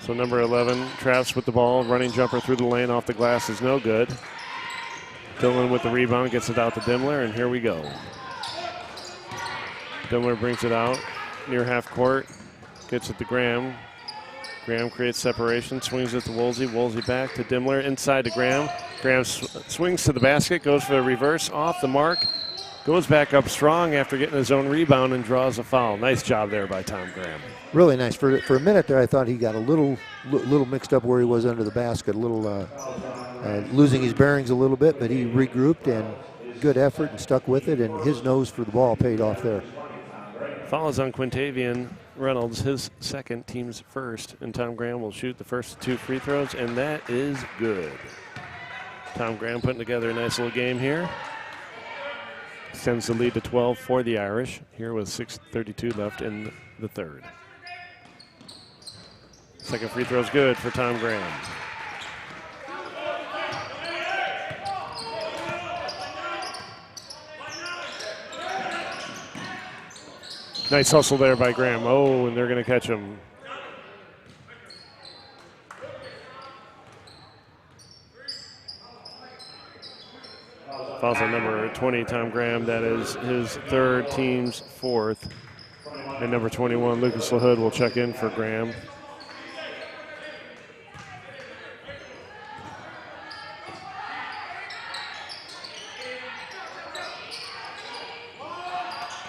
So number 11, Traps with the ball, running jumper through the lane off the glass is no good. Dillon with the rebound, gets it out to Dimler, and here we go. Dimler brings it out near half court, gets it to Graham. Graham creates separation, swings it to Woolsey. Woolsey back to Dimler, inside to Graham. Graham swings to the basket, goes for the reverse, off the mark, goes back up strong after getting his own rebound and draws a foul. Nice job there by Tom Graham. Really nice. For a minute there, I thought he got a little mixed up where he was under the basket, a little losing his bearings a little bit, but he regrouped and good effort and stuck with it, and his nose for the ball paid off there. Foul is on Quintavion Reynolds, his second, team's first, and Tom Graham will shoot the first 2 free throws, and that is good. Tom Graham putting together a nice little game here. Extends the lead to 12 for the Irish, here with 6:32 left in the third. Second free throw is good for Tom Graham. Nice hustle there by Graham. Oh, and they're going to catch him. Fouls on number 20, Tom Graham. That is his third, team's fourth. And number 21, Lucas LaHood, will check in for Graham.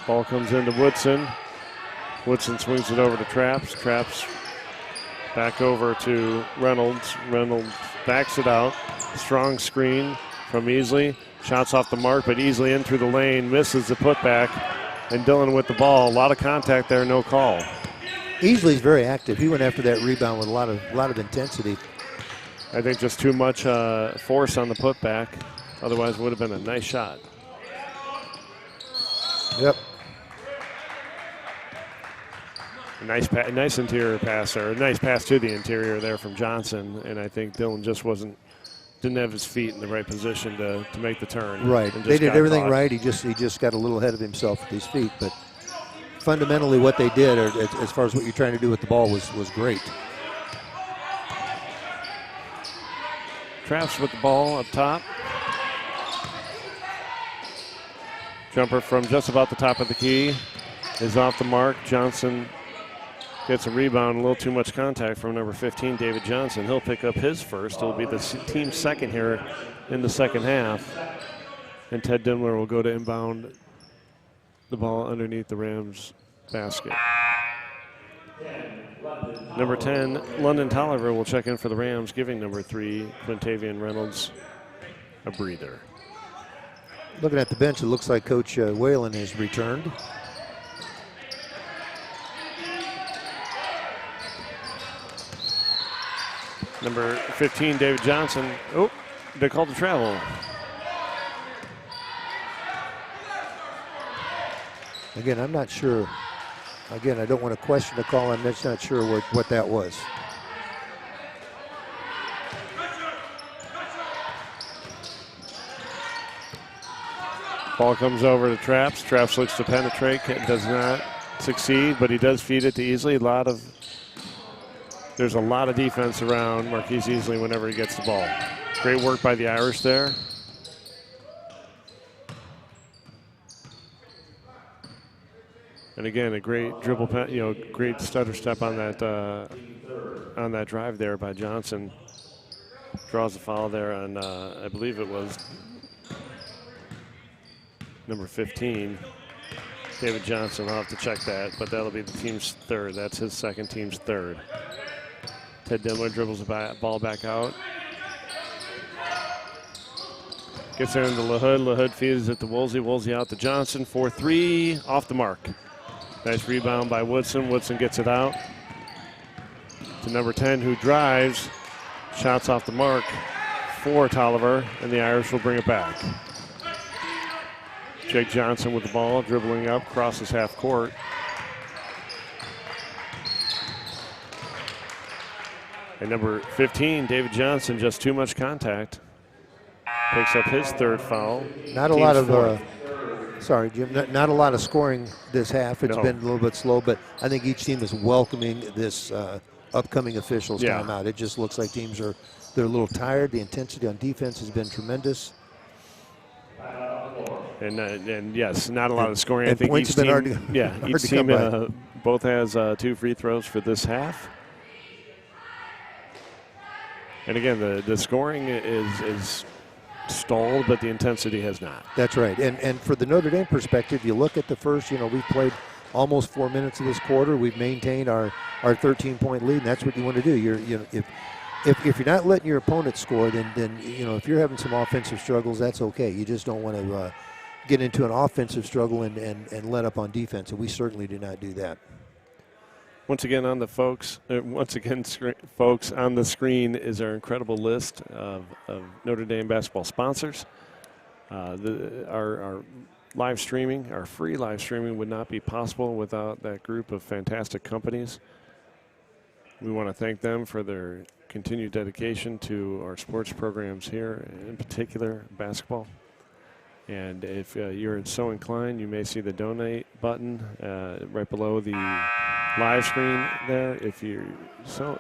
Ball comes into Woodson. Woodson swings it over to Traps. Traps back over to Reynolds. Reynolds backs it out. Strong screen from Easley. Shots off the mark, but Easley in through the lane. Misses the putback. And Dillon with the ball. A lot of contact there, no call. Easley's very active. He went after that rebound with a lot of intensity. I think just too much force on the putback. Otherwise, it would have been a nice shot. Yep. Nice interior pass there. A nice pass to the interior there from Johnson. And I think Dillon just didn't have his feet in the right position to make the turn. Right. They did everything right. He just got a little ahead of himself with his feet. But fundamentally what they did, or as far as what you're trying to do with the ball, was great. Traps with the ball up top. Jumper from just about the top of the key is off the mark. Johnson gets a rebound, a little too much contact from number 15, David Johnson. He'll pick up his first. It'll be the team's second here in the second half. And Ted Dimler will go to inbound the ball underneath the Rams basket. Number 10, London Tolliver will check in for the Rams, giving number 3, Quintavian Reynolds, a breather. Looking at the bench, it looks like Coach Whalen has returned. Number 15, David Johnson. Oh, they called the travel. Again, I'm not sure. Again, I don't want to question the call. I'm just not sure what that was. Ball comes over to Traps. Traps looks to penetrate, does not succeed, but he does feed it to Easley. There's a lot of defense around Marquise Easley whenever he gets the ball. Great work by the Irish there. And again, a great dribble, great stutter step on that drive there by Johnson. Draws a foul there on, I believe it was number 15, David Johnson. I'll have to check that, but that'll be the team's third. That's his second, team's third. Ted Dimler dribbles the ball back out. Gets it into LaHood. LaHood feeds it to Woolsey. Woolsey out to Johnson for 3, off the mark. Nice rebound by Woodson. Woodson gets it out to number 10, who drives. Shots off the mark for Tolliver, and the Irish will bring it back. Jake Johnson with the ball, dribbling up, crosses half court. And number 15, David Johnson, just too much contact. Picks up his third foul. Not a lot of, sorry, Jim, not a lot of scoring this half. It's been a little bit slow, but I think each team is welcoming this upcoming officials timeout. It just looks like they're a little tired. The intensity on defense has been tremendous. And yes, not a lot of scoring. And I think points each have team, been hard to each team both has 2 free throws for this half. And again, the scoring is stalled, but the intensity has not. That's right. And for the Notre Dame perspective, you look at the first, we've played almost 4 minutes of this quarter. We've maintained our 13-point lead, and that's what you want to do. If you're not letting your opponent score, then if you're having some offensive struggles, that's okay. You just don't want to get into an offensive struggle and let up on defense, and we certainly do not do that. Once again, folks, on the screen is our incredible list of Notre Dame basketball sponsors. Our live streaming, our free live streaming, would not be possible without that group of fantastic companies. We want to thank them for their continued dedication to our sports programs here, in particular basketball. And if you're so inclined, you may see the donate button right below the live screen there.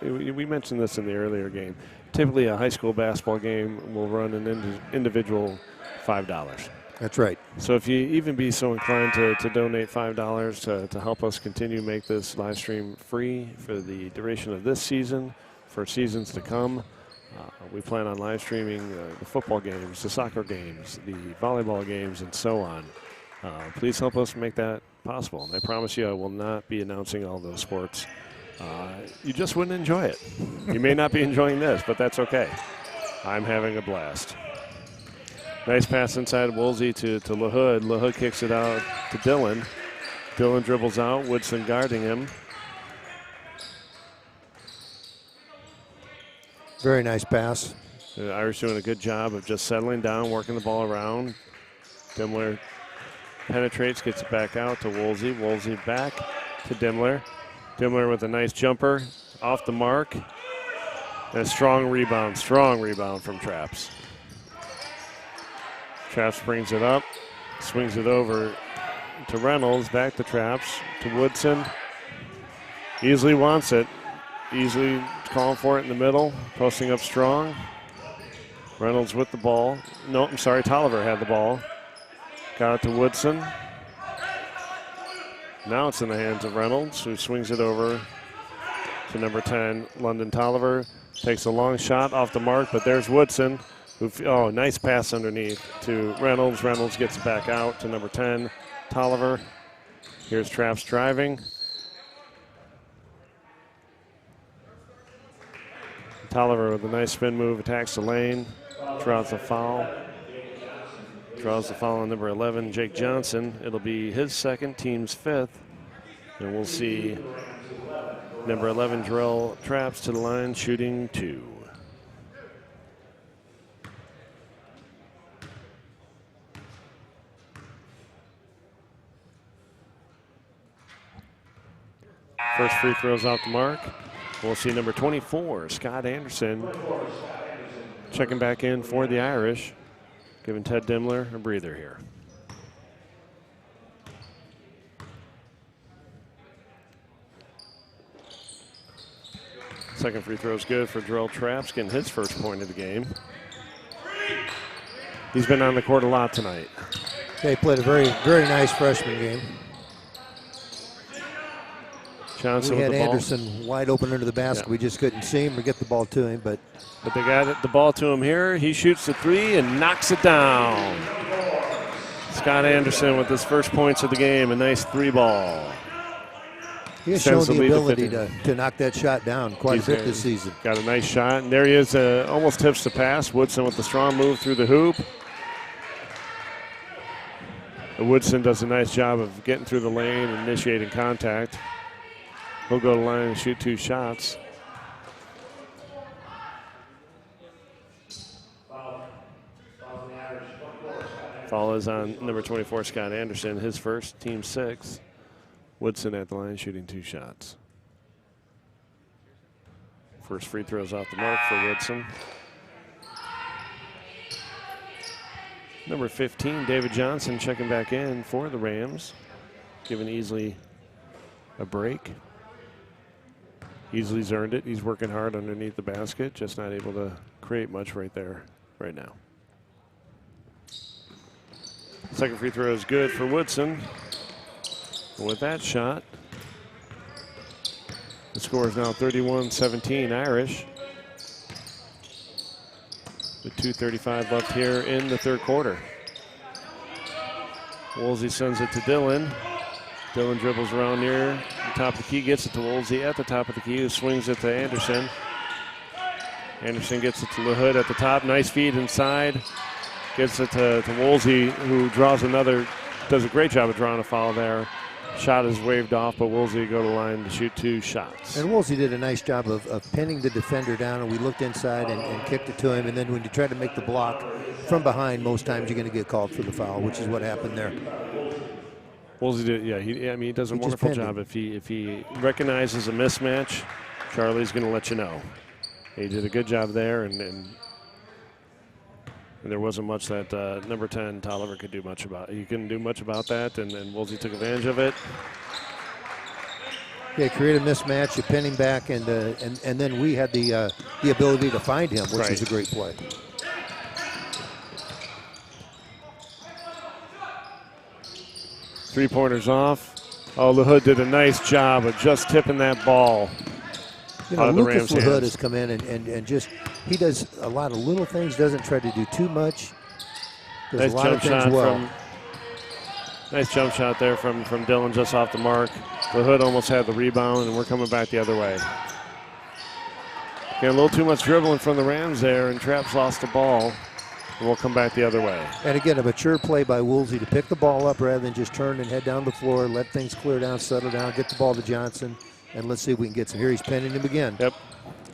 We mentioned this in the earlier game. Typically, a high school basketball game will run an individual $5. That's right. So if you even be so inclined to donate $5 to help us continue to make this live stream free for the duration of this season, for seasons to come. We plan on live streaming the football games, the soccer games, the volleyball games, and so on. Please help us make that possible. And I promise you I will not be announcing all those sports. You just wouldn't enjoy it. You may not be enjoying this, but that's okay. I'm having a blast. Nice pass inside Woolsey to LaHood. LaHood kicks it out to Dillon. Dillon dribbles out, Woodson guarding him. Very nice pass. The Irish doing a good job of just settling down, working the ball around. Dimmler penetrates, gets it back out to Woolsey. Woolsey back to Dimmler. Dimmler with a nice jumper off the mark. And a strong rebound from Traps. Traps brings it up, swings it over to Reynolds, back to Traps, to Woodson. Easily wants it. Easily calling for it in the middle, posting up strong. Reynolds with the ball. No, I'm sorry, Tolliver had the ball. Got it to Woodson. Now it's in the hands of Reynolds, who swings it over to number 10, London Tolliver. Takes a long shot off the mark, but there's Woodson. Oh, nice pass underneath to Reynolds. Reynolds gets it back out to number 10, Tolliver. Here's Traps driving. Tolliver with a nice spin move, attacks the lane, draws the foul. Draws the foul on number 11, Jake Johnson. It'll be his second, team's fifth. And we'll see number 11, Jarrell Traps to the line, shooting 2. First free throw's off the mark. We'll see number 24, Scott Anderson, checking back in for the Irish, giving Ted Dimmler a breather here. Second free throw is good for Jarrell Traps, getting his first point of the game. He's been on the court a lot tonight. They played a very, very nice freshman game. Johnson we had with the Anderson ball. wide open under the basket. Yeah. We just couldn't see him or get the ball to him. But they got the ball to him here. He shoots the 3 and knocks it down. Scott Anderson with his first points of the game, a nice 3 ball. He has shown the ability to knock that shot down quite a bit this season. Got a nice shot, and there he is, almost tips the pass. Woodson with the strong move through the hoop. Woodson does a nice job of getting through the lane and initiating contact. He'll go to the line and shoot 2 shots. Foul is on number 24, Scott Anderson, his first, team 6. Woodson at the line shooting 2 shots. First free throw's off the mark for Woodson. Number 15, David Johnson, checking back in for the Rams, giving Easley a break. Easley's earned it. He's working hard underneath the basket, just not able to create much right there, right now. Second free throw is good for Woodson. With that shot, the score is now 31-17 Irish. With 2:35 left here in the third quarter. Woolsey sends it to Dillon. Dillon dribbles around near the top of the key, gets it to Woolsey at the top of the key, who swings it to Anderson. Anderson gets it to LaHood at the top. Nice feed inside. Gets it to Woolsey, who draws another, does a great job of drawing a foul there. Shot is waved off, but Woolsey go to the line to shoot 2 shots. And Woolsey did a nice job of pinning the defender down, and we looked inside and kicked it to him. And then when you try to make the block from behind, most times you're going to get called for the foul, which is what happened there. Woolsey did, yeah. He does a wonderful job. If he recognizes a mismatch, Charlie's going to let you know. He did a good job there, and there wasn't much that number 10 Tolliver could do much about. He couldn't do much about that, and Woolsey took advantage of it. Yeah, create a mismatch, you pin him back, and then we had the ability to find him, which is a great play. Three-pointers off. Oh, LaHood did a nice job of just tipping that ball. You know, Lucas LaHood has come in and just, he does a lot of little things, doesn't try to do too much. Does nice a lot of jump things shot well. Nice jump shot there from Dillon just off the mark. The Hood almost had the rebound, and we're coming back the other way. Again, a little too much dribbling from the Rams there, and Traps lost the ball. And we'll come back the other way. And again, a mature play by Woolsey to pick the ball up rather than just turn and head down the floor, let things clear down, settle down, get the ball to Johnson, and let's see if we can get some. Here he's pinning him again. Yep.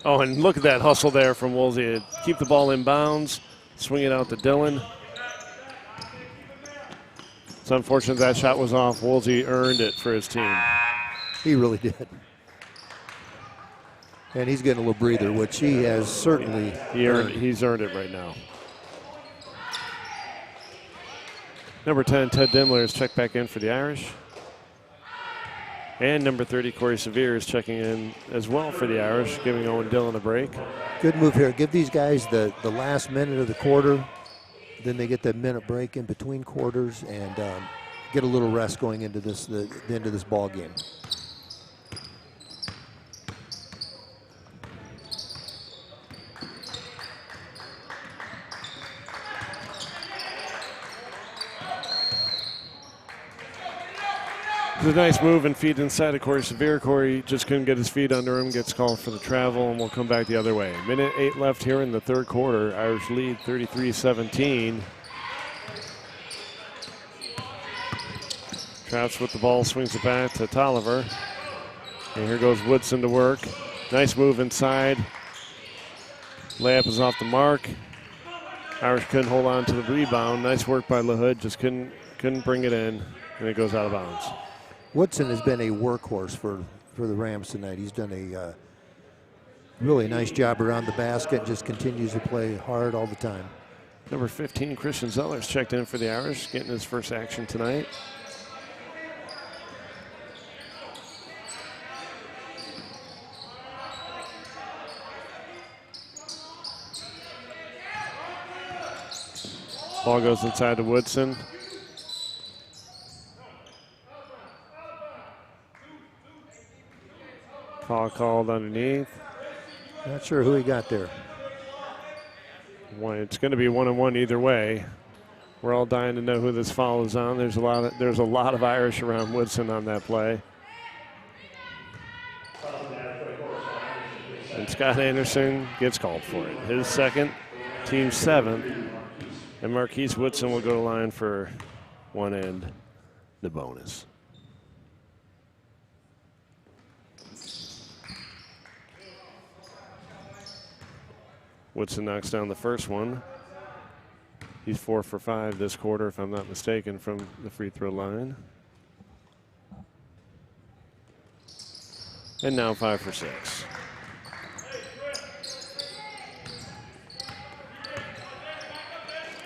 Oh, and look at that hustle there from Woolsey. Keep the ball in bounds, swing it out to Dillon. It's unfortunate that shot was off. Woolsey earned it for his team. He really did. And he's getting a little breather, which he has certainly earned. He's earned it right now. Number 10, Ted Dimler, is checked back in for the Irish. And number 30, Corey Sevier, is checking in as well for the Irish, giving Owen Dillon a break. Good move here. Give these guys the last minute of the quarter. Then they get that minute break in between quarters and get a little rest going into this the end of this ball game. It's a nice move and feed inside of Corey Sevier. Corey just couldn't get his feet under him, gets called for the travel, and we'll come back the other way. Minute 8 left here in the third quarter. Irish lead 33-17. Traps with the ball, swings it back to Tolliver. And here goes Woodson to work. Nice move inside. Layup is off the mark. Irish couldn't hold on to the rebound. Nice work by LaHood, just couldn't bring it in, and it goes out of bounds. Woodson has been a workhorse for the Rams tonight. He's done a really nice job around the basket and just continues to play hard all the time. Number 15, Christian Zeller's checked in for the Irish, getting his first action tonight. Ball goes inside to Woodson. Foul called underneath. Not sure who he got there. It's going to be 1-on-1 either way. We're all dying to know who this foul is on. There's a lot of Irish around Woodson on that play. And Scott Anderson gets called for it. His second, team seventh. And Marquise Woodson will go to line for one and the bonus. Woodson knocks down the first one. He's 4 for 5 this quarter, if I'm not mistaken, from the free throw line. And now 5 for 6.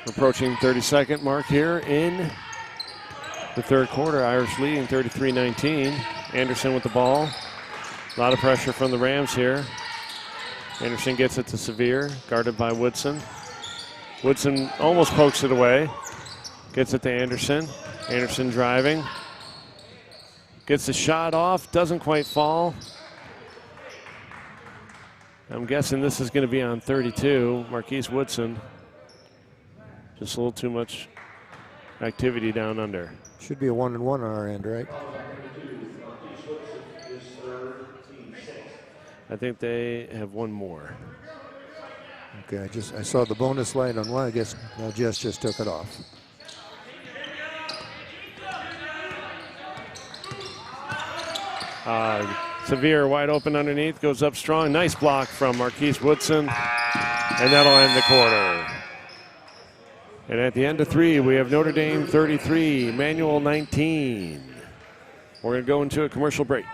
Approaching 30-second mark here in the third quarter. Irish leading 33-19. Anderson with the ball. A lot of pressure from the Rams here. Anderson gets it to Sevier, guarded by Woodson. Woodson almost pokes it away. Gets it to Anderson. Anderson driving. Gets the shot off, doesn't quite fall. I'm guessing this is going to be on 32. Marquise Woodson. Just a little too much activity down under. Should be a 1-and-1 on our end, right? I think they have one more. Okay, I saw the bonus light on one. I guess Jess just took it off. Sevier wide open underneath, goes up strong. Nice block from Marquise Woodson, and that'll end the quarter. And at the end of 3, we have Notre Dame 33, Manual 19. We're going to go into a commercial break.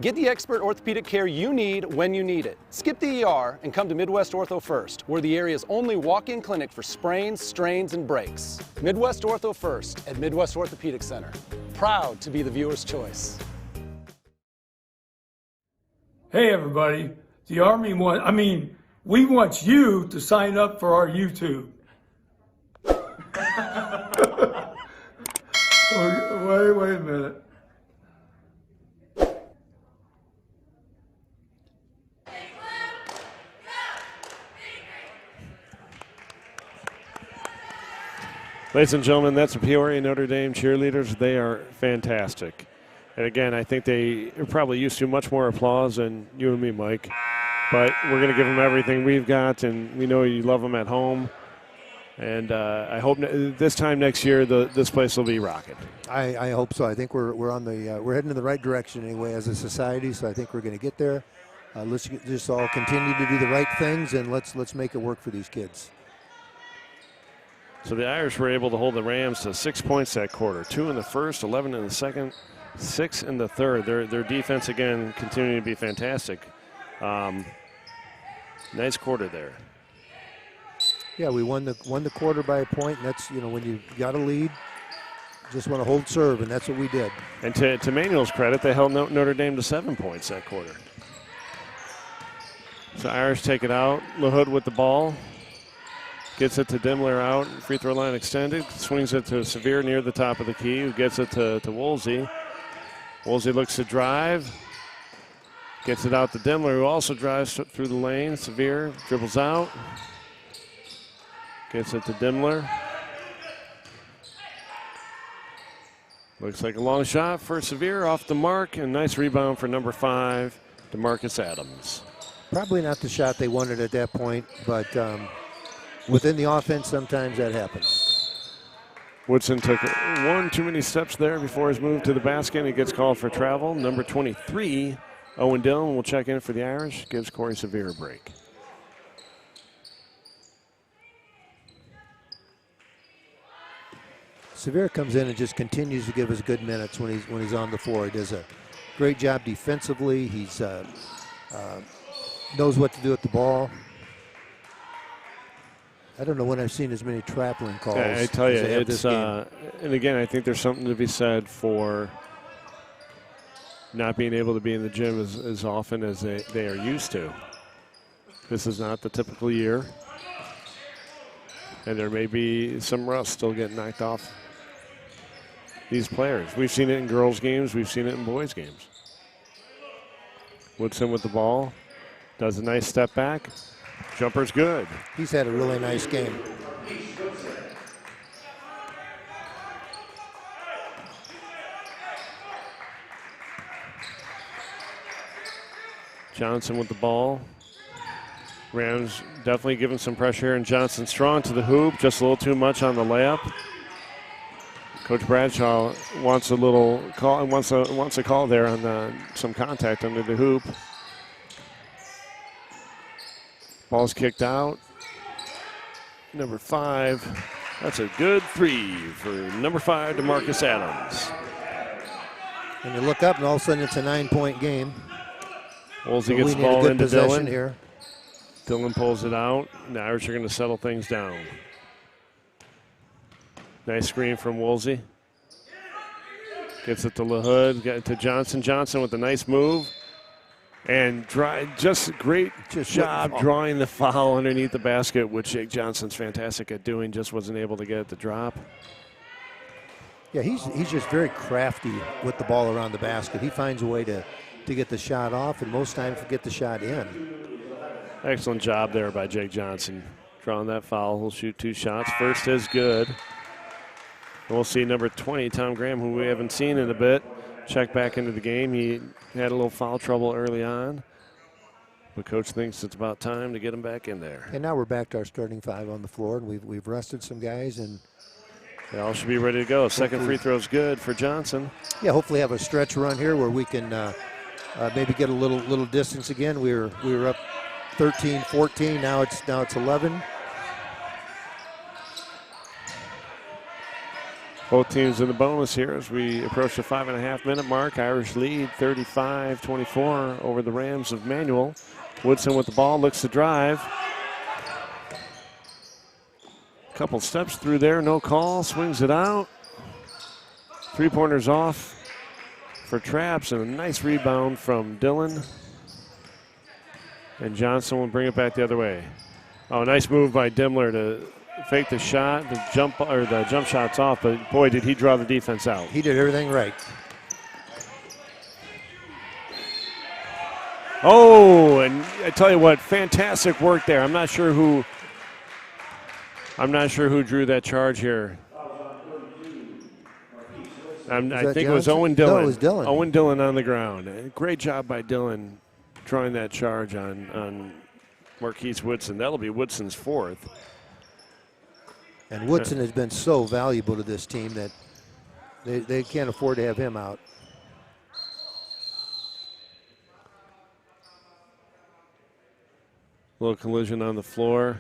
Get the expert orthopedic care you need when you need it. Skip the ER and come to Midwest Ortho First. We're the area's only walk-in clinic for sprains, strains, and breaks. Midwest Ortho First at Midwest Orthopedic Center. Proud to be the viewer's choice. Hey everybody, the Army we want you to sign up for our YouTube. Wait a minute. Ladies and gentlemen, that's the Peoria Notre Dame cheerleaders. They are fantastic. And again, I think they are probably used to much more applause than you and me, Mike. But we're going to give them everything we've got, and we know you love them at home. And I hope this time next year this place will be rocking. I hope so. I think we're on the we're heading in the right direction anyway as a society. So I think we're going to get there. Let's just all continue to do the right things, and let's make it work for these kids. So the Irish were able to hold the Rams to 6 points that quarter. 2 in the first, 11 in the second, 6 in the third. Their defense again continuing to be fantastic. Nice quarter there. Yeah, we won the quarter by a point, and that's, when you got a lead, just want to hold serve, and that's what we did. And to Manuel's credit, they held Notre Dame to 7 points that quarter. So Irish take it out. LaHood with the ball. Gets it to Dimmler out. Free throw line extended. Swings it to Sevier near the top of the key, who gets it to Woolsey. Woolsey looks to drive. Gets it out to Dimmler, who also drives through the lane. Sevier dribbles out. Gets it to Dimmler. Looks like a long shot for Sevier off the mark, and nice rebound for number 5, DeMarcus Adams. Probably not the shot they wanted at that point, but within the offense, sometimes that happens. Woodson took one too many steps there before his move to the basket, and he gets called for travel. Number 23, Owen Dillon, will check in for the Irish, gives Corey Sevier a break. Sevier comes in and just continues to give us good minutes when he's on the floor. He does a great job defensively. He's knows what to do with the ball. I don't know when I've seen as many traveling calls. Yeah, I tell you, it's and again, I think there's something to be said for not being able to be in the gym as often as they are used to. This is not the typical year, and there may be some rust still getting knocked off these players. We've seen it in girls' games. We've seen it in boys' games. Woodson with the ball. Does a nice step back. Jumper's good. He's had a really nice game. Johnson with the ball. Rams definitely giving some pressure, and Johnson strong to the hoop. Just a little too much on the layup. Coach Bradshaw wants a little call, wants a call there on some contact under the hoop. Ball's kicked out. Number 5. That's a good 3 for number 5, DeMarcus Adams. And you look up, and all of a sudden it's a 9-point game. Woolsey So gets the ball into Dillon. Here. Dillon pulls it out. The Irish are going to settle things down. Nice screen from Woolsey. Gets it to LaHood. Get it to Johnson. Johnson with a nice move. And just great job drawing the foul underneath the basket, which Jake Johnson's fantastic at doing. Just wasn't able to get it to drop. Yeah, he's just very crafty with the ball around the basket. He finds a way to get the shot off, and most times to get the shot in. Excellent job there by Jake Johnson. Drawing that foul, he'll shoot 2 shots. First is good. And we'll see number 20, Tom Graham, who we haven't seen in a bit, check back into the game. He had a little foul trouble early on, but coach thinks it's about time to get him back in there. And now we're back to our starting 5 on the floor, and we've rested some guys, and they all should be ready to go. Second free throw is good for Johnson. Yeah, hopefully have a stretch run here where we can maybe get a little distance again. We were up 13-14. Now it's 11. Both teams in the bonus here as we approach the 5.5-minute mark. Irish lead 35-24 over the Rams of Manuel. Woodson with the ball, looks to drive. Couple steps through there, no call, swings it out. 3-pointers off for Traps, and a nice rebound from Dillon. And Johnson will bring it back the other way. Oh, nice move by Dimmler to fake the shot. The jump shot's off, but boy, did he draw the defense out. He did everything right. Oh, and I tell you what, fantastic work there. I'm not sure who drew that charge here. I think it was Owen Dillon. No, it was Dillon. Owen Dillon on the ground. Great job by Dillon drawing that charge on Marquise Woodson. That'll be Woodson's 4th. And Woodson has been so valuable to this team that they can't afford to have him out. Little collision on the floor.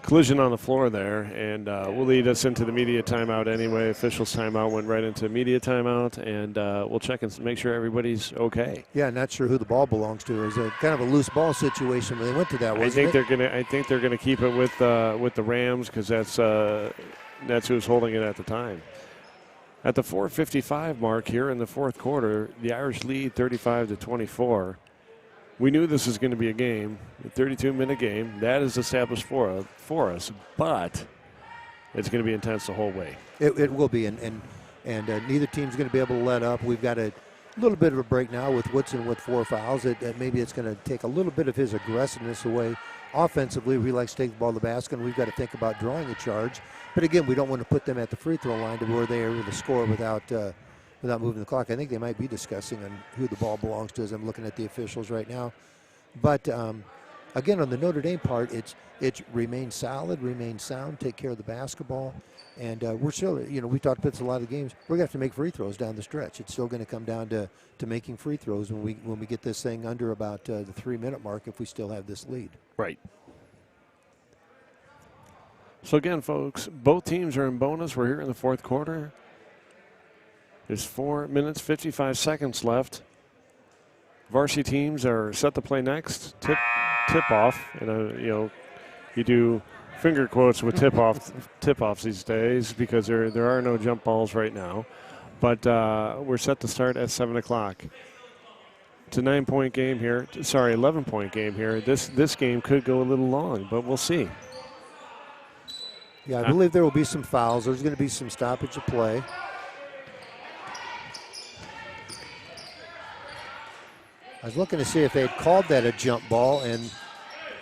Collision on the floor there, and will lead us into the media timeout anyway. Officials timeout went right into media timeout, and we'll check and make sure everybody's okay. Yeah, not sure who the ball belongs to. It was a kind of a loose ball situation when they went to that. I think they're gonna keep it with the Rams because that's who's holding it at the time. At the 4:55 mark here in the fourth quarter, the Irish lead 35-24. We knew this was going to be a game, a 32-minute game. That is established for us, but it's going to be intense the whole way. It will be, and neither team's going to be able to let up. We've got a little bit of a break now with Woodson with 4 fouls. Maybe it's going to take a little bit of his aggressiveness away. Offensively, we like to take the ball to the basket, and we've got to think about drawing a charge. But again, we don't want to put them at the free throw line to where they are able to score without moving the clock. I think they might be discussing on who the ball belongs to as I'm looking at the officials right now. But again, on the Notre Dame part, it's remain solid, remain sound, take care of the basketball. And we're still, we talked about this a lot of games. We're going to have to make free throws down the stretch. It's still going to come down to making free throws when we get this thing under about the 3-minute mark if we still have this lead. Right. So again, folks, both teams are in bonus. We're here in the fourth quarter. There's 4 minutes, 55 seconds left. Varsity teams are set to play next. Tip off. You do finger quotes with tip offs these days because there are no jump balls right now. But we're set to start at 7 o'clock. It's a 9-point game here. 11-point game here. This game could go a little long, but we'll see. Yeah, I believe there will be some fouls. There's going to be some stoppage of play. I was looking to see if they had called that a jump ball,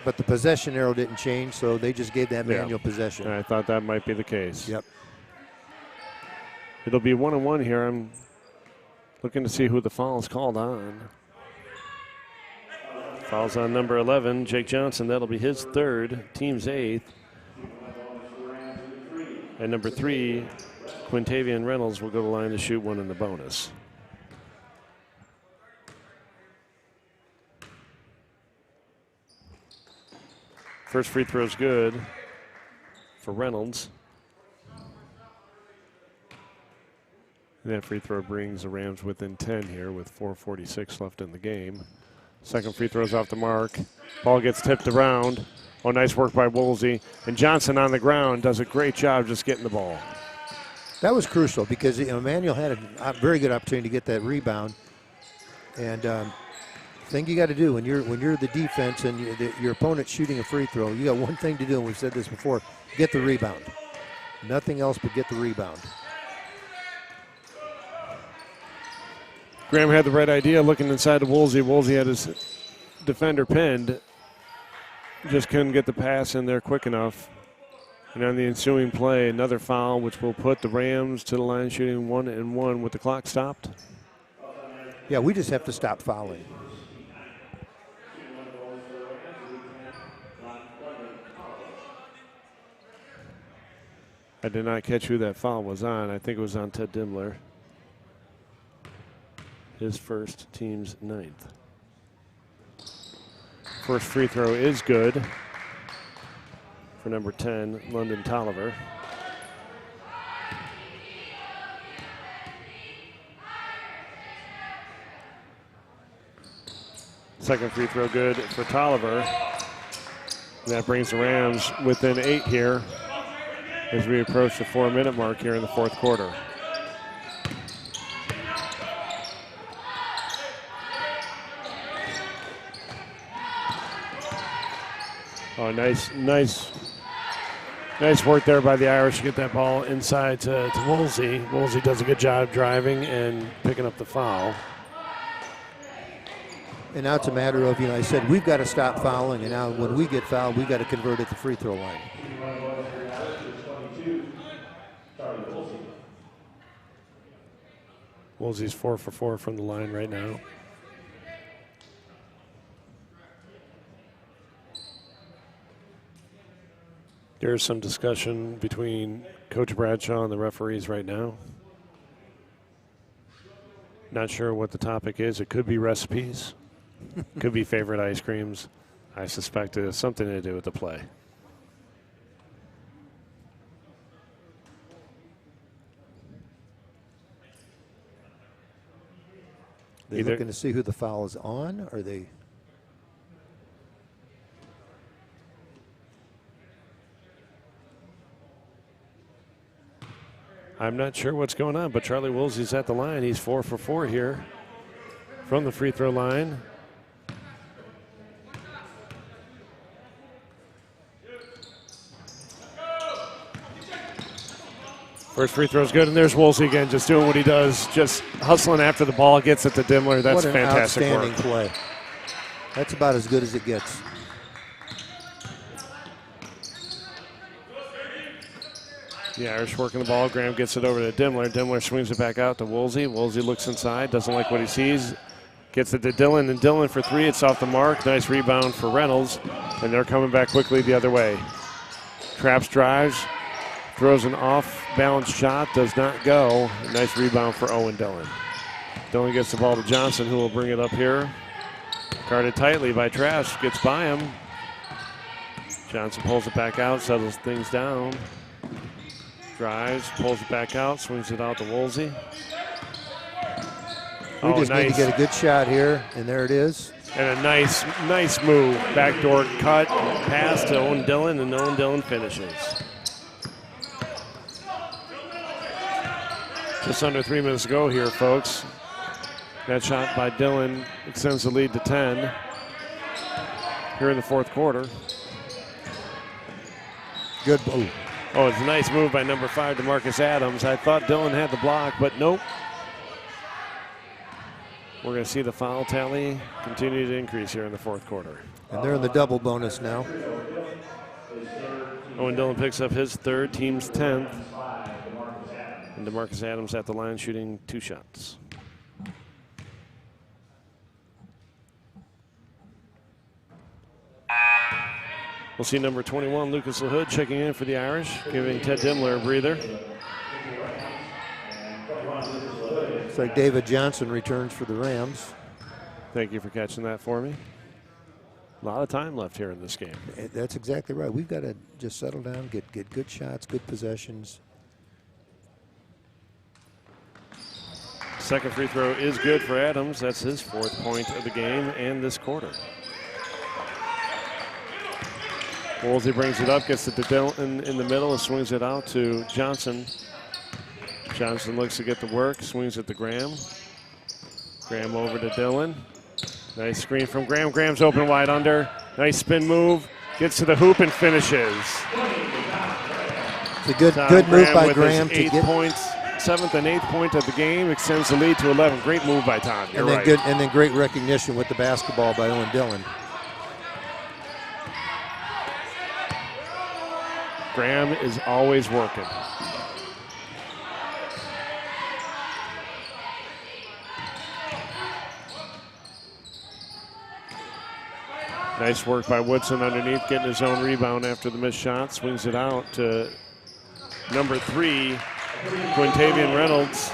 but the possession arrow didn't change, so they just gave that manual possession. I thought that might be the case. Yep. It'll be 1-1 here. I'm looking to see who the foul is called on. Foul's on number 11, Jake Johnson. That'll be his 3rd, team's 8th. And number 3, Quintavian Reynolds will go to the line to shoot one in the bonus. First free throw is good for Reynolds. And that free throw brings the Rams within 10 here with 4:46 left in the game. Second free throw's off the mark. Ball gets tipped around. Oh, nice work by Woolsey. And Johnson on the ground does a great job just getting the ball. That was crucial because Emmanuel had a very good opportunity to get that rebound. And thing you got to do when you're the defense and your opponent's shooting a free throw, you got one thing to do, and we've said this before, get the rebound. Nothing else but get the rebound. Graham had the right idea looking inside to Woolsey. Woolsey had his defender pinned. Just couldn't get the pass in there quick enough. And on the ensuing play, another foul, which will put the Rams to the line shooting 1-1 with the clock stopped. Yeah, we just have to stop fouling. I did not catch who that foul was on. I think it was on Ted Dimler. His first, team's 9th. First free throw is good for number 10, London Tolliver. Second free throw good for Tolliver. And that brings the Rams within 8 here as we approach the 4-minute mark here in the fourth quarter. Oh, nice work there by the Irish to get that ball inside to Woolsey. Woolsey does a good job driving and picking up the foul. And now it's a matter of, I said we've got to stop fouling, and now when we get fouled, we've got to convert at the free throw line. Woolsey's 4 for 4 from the line right now. There's some discussion between Coach Bradshaw and the referees right now. Not sure what the topic is. It could be recipes. Could be favorite ice creams. I suspect it has something to do with the play. They're looking to see who the foul is on, or they? I'm not sure what's going on, but Charlie Woolsey's at the line. He's 4 for 4 here from the free throw line. First free throw's good, and there's Woolsey again, just doing what he does, just hustling after the ball, gets it to Dimmler. That's what an fantastic outstanding work. Play. That's about as good as it gets. The Irish working the ball. Graham gets it over to Dimmler. Dimmler swings it back out to Woolsey. Woolsey looks inside, doesn't like what he sees. Gets it to Dillon, and Dillon for three. It's off the mark. Nice rebound for Reynolds, and they're coming back quickly the other way. Traps drives, throws an off-balance shot, does not go. A nice rebound for Owen Dillon. Dillon gets the ball to Johnson, who will bring it up here. Guarded tightly by Trash, gets by him. Johnson pulls it back out, settles things down. Drives, pulls it back out, swings it out to Woolsey. We just need to get a good shot here, and there it is. And a nice move. Backdoor cut, pass to Owen Dillon, and Owen Dillon finishes. Just under 3 minutes to go here, folks. That shot by Dillon extends the lead to 10 here in the fourth quarter. Good move. Oh, it's a nice move by number 5, DeMarcus Adams. I thought Dillon had the block, but nope. We're going to see the foul tally continue to increase here in the fourth quarter. And they're in the double bonus now. Owen Dillon picks up his third, team's 10th. And DeMarcus Adams at the line shooting 2 shots. We'll see number 21, Lucas LaHood, checking in for the Irish, giving Ted Dimmler a breather. Looks like David Johnson returns for the Rams. Thank you for catching that for me. A lot of time left here in this game. That's exactly right. We've got to just settle down, get good shots, good possessions. Second free throw is good for Adams. That's his 4th point of the game and this quarter. Woolsey brings it up, gets it to Dillon in the middle, and swings it out to Johnson. Johnson looks to get the work, swings it to Graham. Graham over to Dillon. Nice screen from Graham. Graham's open wide under. Nice spin move. Gets to the hoop and finishes. It's a good move by Graham to get 7th and 8th point of the game, extends the lead to 11. Great move by Tom. You're right. And then great recognition with the basketball by Owen Dillon. Graham is always working. Nice work by Woodson underneath, getting his own rebound after the missed shot. Swings it out to number 3, Quintavian Reynolds.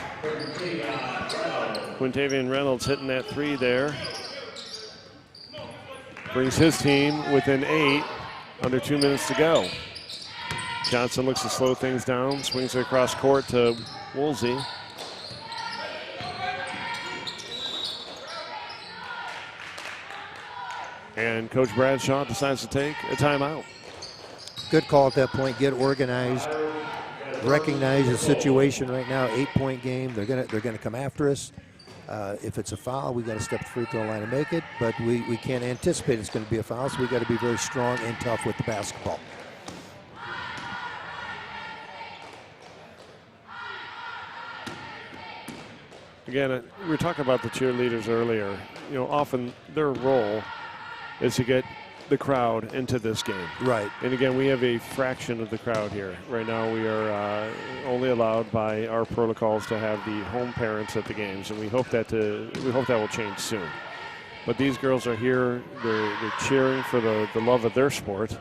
Quintavian Reynolds hitting that 3 there. Brings his team within 8, under 2 minutes to go. Johnson looks to slow things down, swings it across court to Woolsey. And Coach Bradshaw decides to take a timeout. Good call at that point. Get organized. Recognize the situation right now. 8-point game. They're gonna come after us. If it's a foul, we got to step the free throw line and make it. But we can't anticipate it's going to be a foul, so we got to be very strong and tough with the basketball. Again, we were talking about the cheerleaders earlier. You know, often their role is to get the crowd into this game. Right. And again, we have a fraction of the crowd here. Right now we are only allowed by our protocols to have the home parents at the games, and we hope that will change soon. But these girls are here; they're cheering for the love of their sport,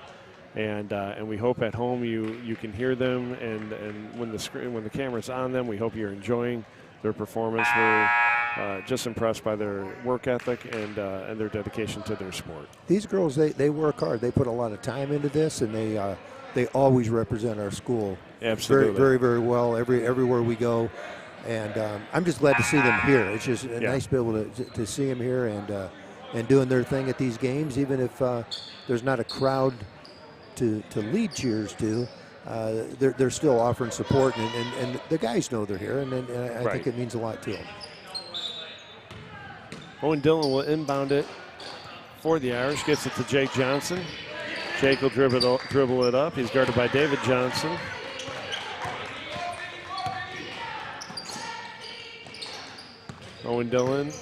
and we hope at home you can hear them, and when the camera's on them, we hope you're enjoying their performance. We're just impressed by their work ethic and their dedication to their sport. These girls, they work hard. They put a lot of time into this, and they always represent our school. Absolutely. Very, very, very well everywhere we go. And I'm just glad to see them here. It's just nice to be able to see them here and doing their thing at these games, even if there's not a crowd to lead cheers to. They're still offering support, and the guys know they're here, and I think it means a lot to them. Owen Dillon will inbound it for the Irish, gets it to Jake Johnson. Jake will dribble it up. He's guarded by David Johnson. Owen Dillon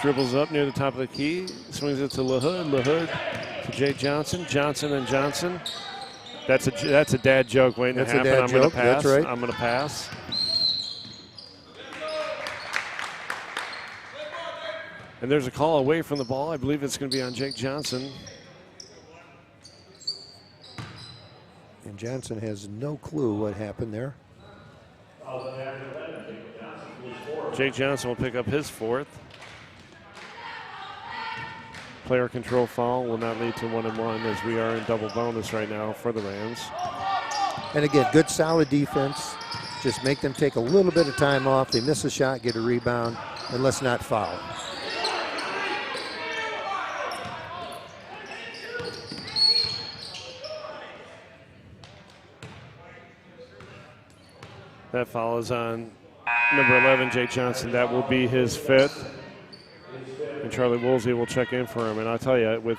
dribbles up near the top of the key, swings it to LaHood. LaHood to Jake Johnson. Johnson and Johnson. That's a dad joke waiting to happen. I'm going to pass. That's right. I'm going to pass. And there's a call away from the ball. I believe it's going to be on Jake Johnson. And Johnson has no clue what happened there. Jake Johnson will pick up his fourth. Player control foul will not lead to 1-and-1 as we are in double bonus right now for the Rams. And again, good solid defense. Just make them take a little bit of time off. They miss a shot, get a rebound, and let's not foul. That foul is on number 11, Jake Johnson. That will be his fifth. And Charlie Woolsey will check in for him. And I'll tell you, with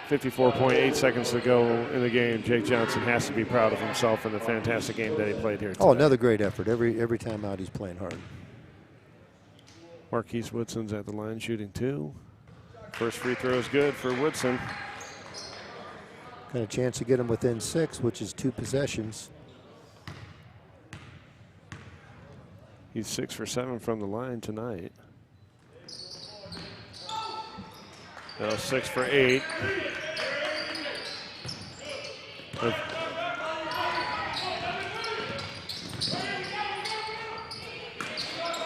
54.8 seconds to go in the game, Jake Johnson has to be proud of himself and the fantastic game that he played here today. Oh, another great effort. Every time out, he's playing hard. Marquise Woodson's at the line shooting 2. First free throw is good for Woodson. Got a chance to get him within 6, which is 2 possessions. He's 6 for 7 from the line tonight. Now 6 for 8.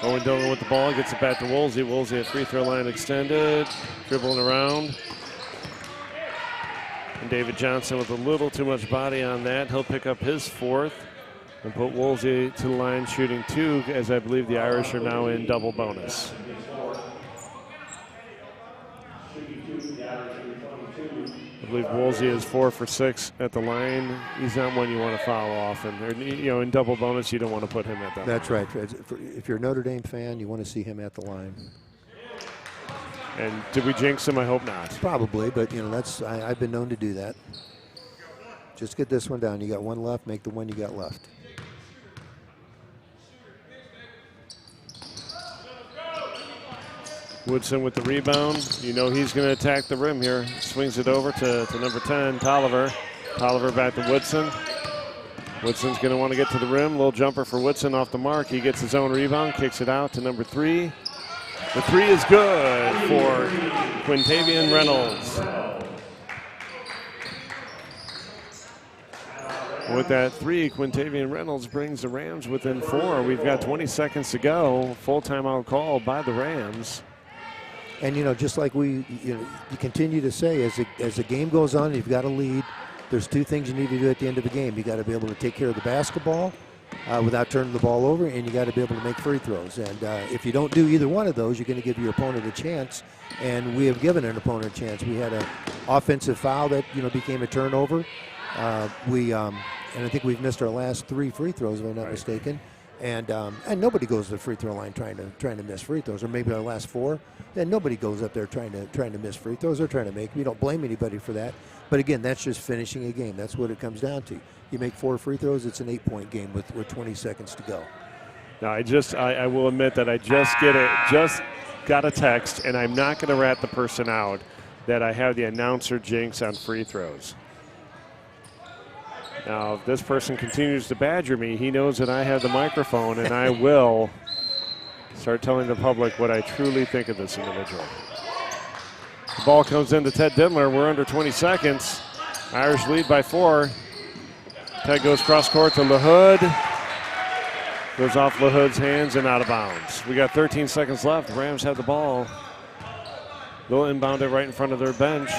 Owen Dillon with the ball, gets it back to Woolsey. Woolsey at free throw line extended, dribbling around. And David Johnson with a little too much body on that. He'll pick up his fourth and put Woolsey to the line shooting 2, as I believe the Irish are now in double bonus. I believe Woolsey is 4 for 6 at the line. He's not one you want to foul off, and in double bonus, you don't want to put him at that. That's right. If you're a Notre Dame fan, you want to see him at the line. And did we jinx him? I hope not. Probably, but I've been known to do that. Just get this one down. You got one left. Make the one you got left. Woodson with the rebound. You know he's going to attack the rim here. Swings it over to number 10, Tolliver. Tolliver back to Woodson. Woodson's going to want to get to the rim. Little jumper for Woodson off the mark. He gets his own rebound, kicks it out to number 3. The 3 is good for Quintavian Reynolds. With that 3, Quintavian Reynolds brings the Rams within 4. We've got 20 seconds to go. Full timeout call by the Rams. And just like you continue to say, as the game goes on, you've got a lead. There's 2 things you need to do at the end of the game. You got to be able to take care of the basketball without turning the ball over, and you got to be able to make free throws. And if you don't do either one of those, you're going to give your opponent a chance. And we have given an opponent a chance. We had an offensive foul that became a turnover. And I think we've missed our last 3 free throws, if I'm not mistaken. And nobody goes to the free throw line trying to miss free throws, or maybe our last 4. And nobody goes up there trying to miss free throws. They're trying to make. We don't blame anybody for that. But again, that's just finishing a game. That's what it comes down to. You make 4 free throws, it's an 8-point game with 20 seconds to go. Now I will admit that I just got a text, and I'm not going to rat the person out, that I have the announcer jinx on free throws. Now, if this person continues to badger me, he knows that I have the microphone, and I will start telling the public what I truly think of this individual. The ball comes into Ted Dindler. We're under 20 seconds. Irish lead by 4. Ted goes cross court to LaHood. Goes off LaHood's hands and out of bounds. We got 13 seconds left. The Rams have the ball. They'll inbound it right in front of their bench.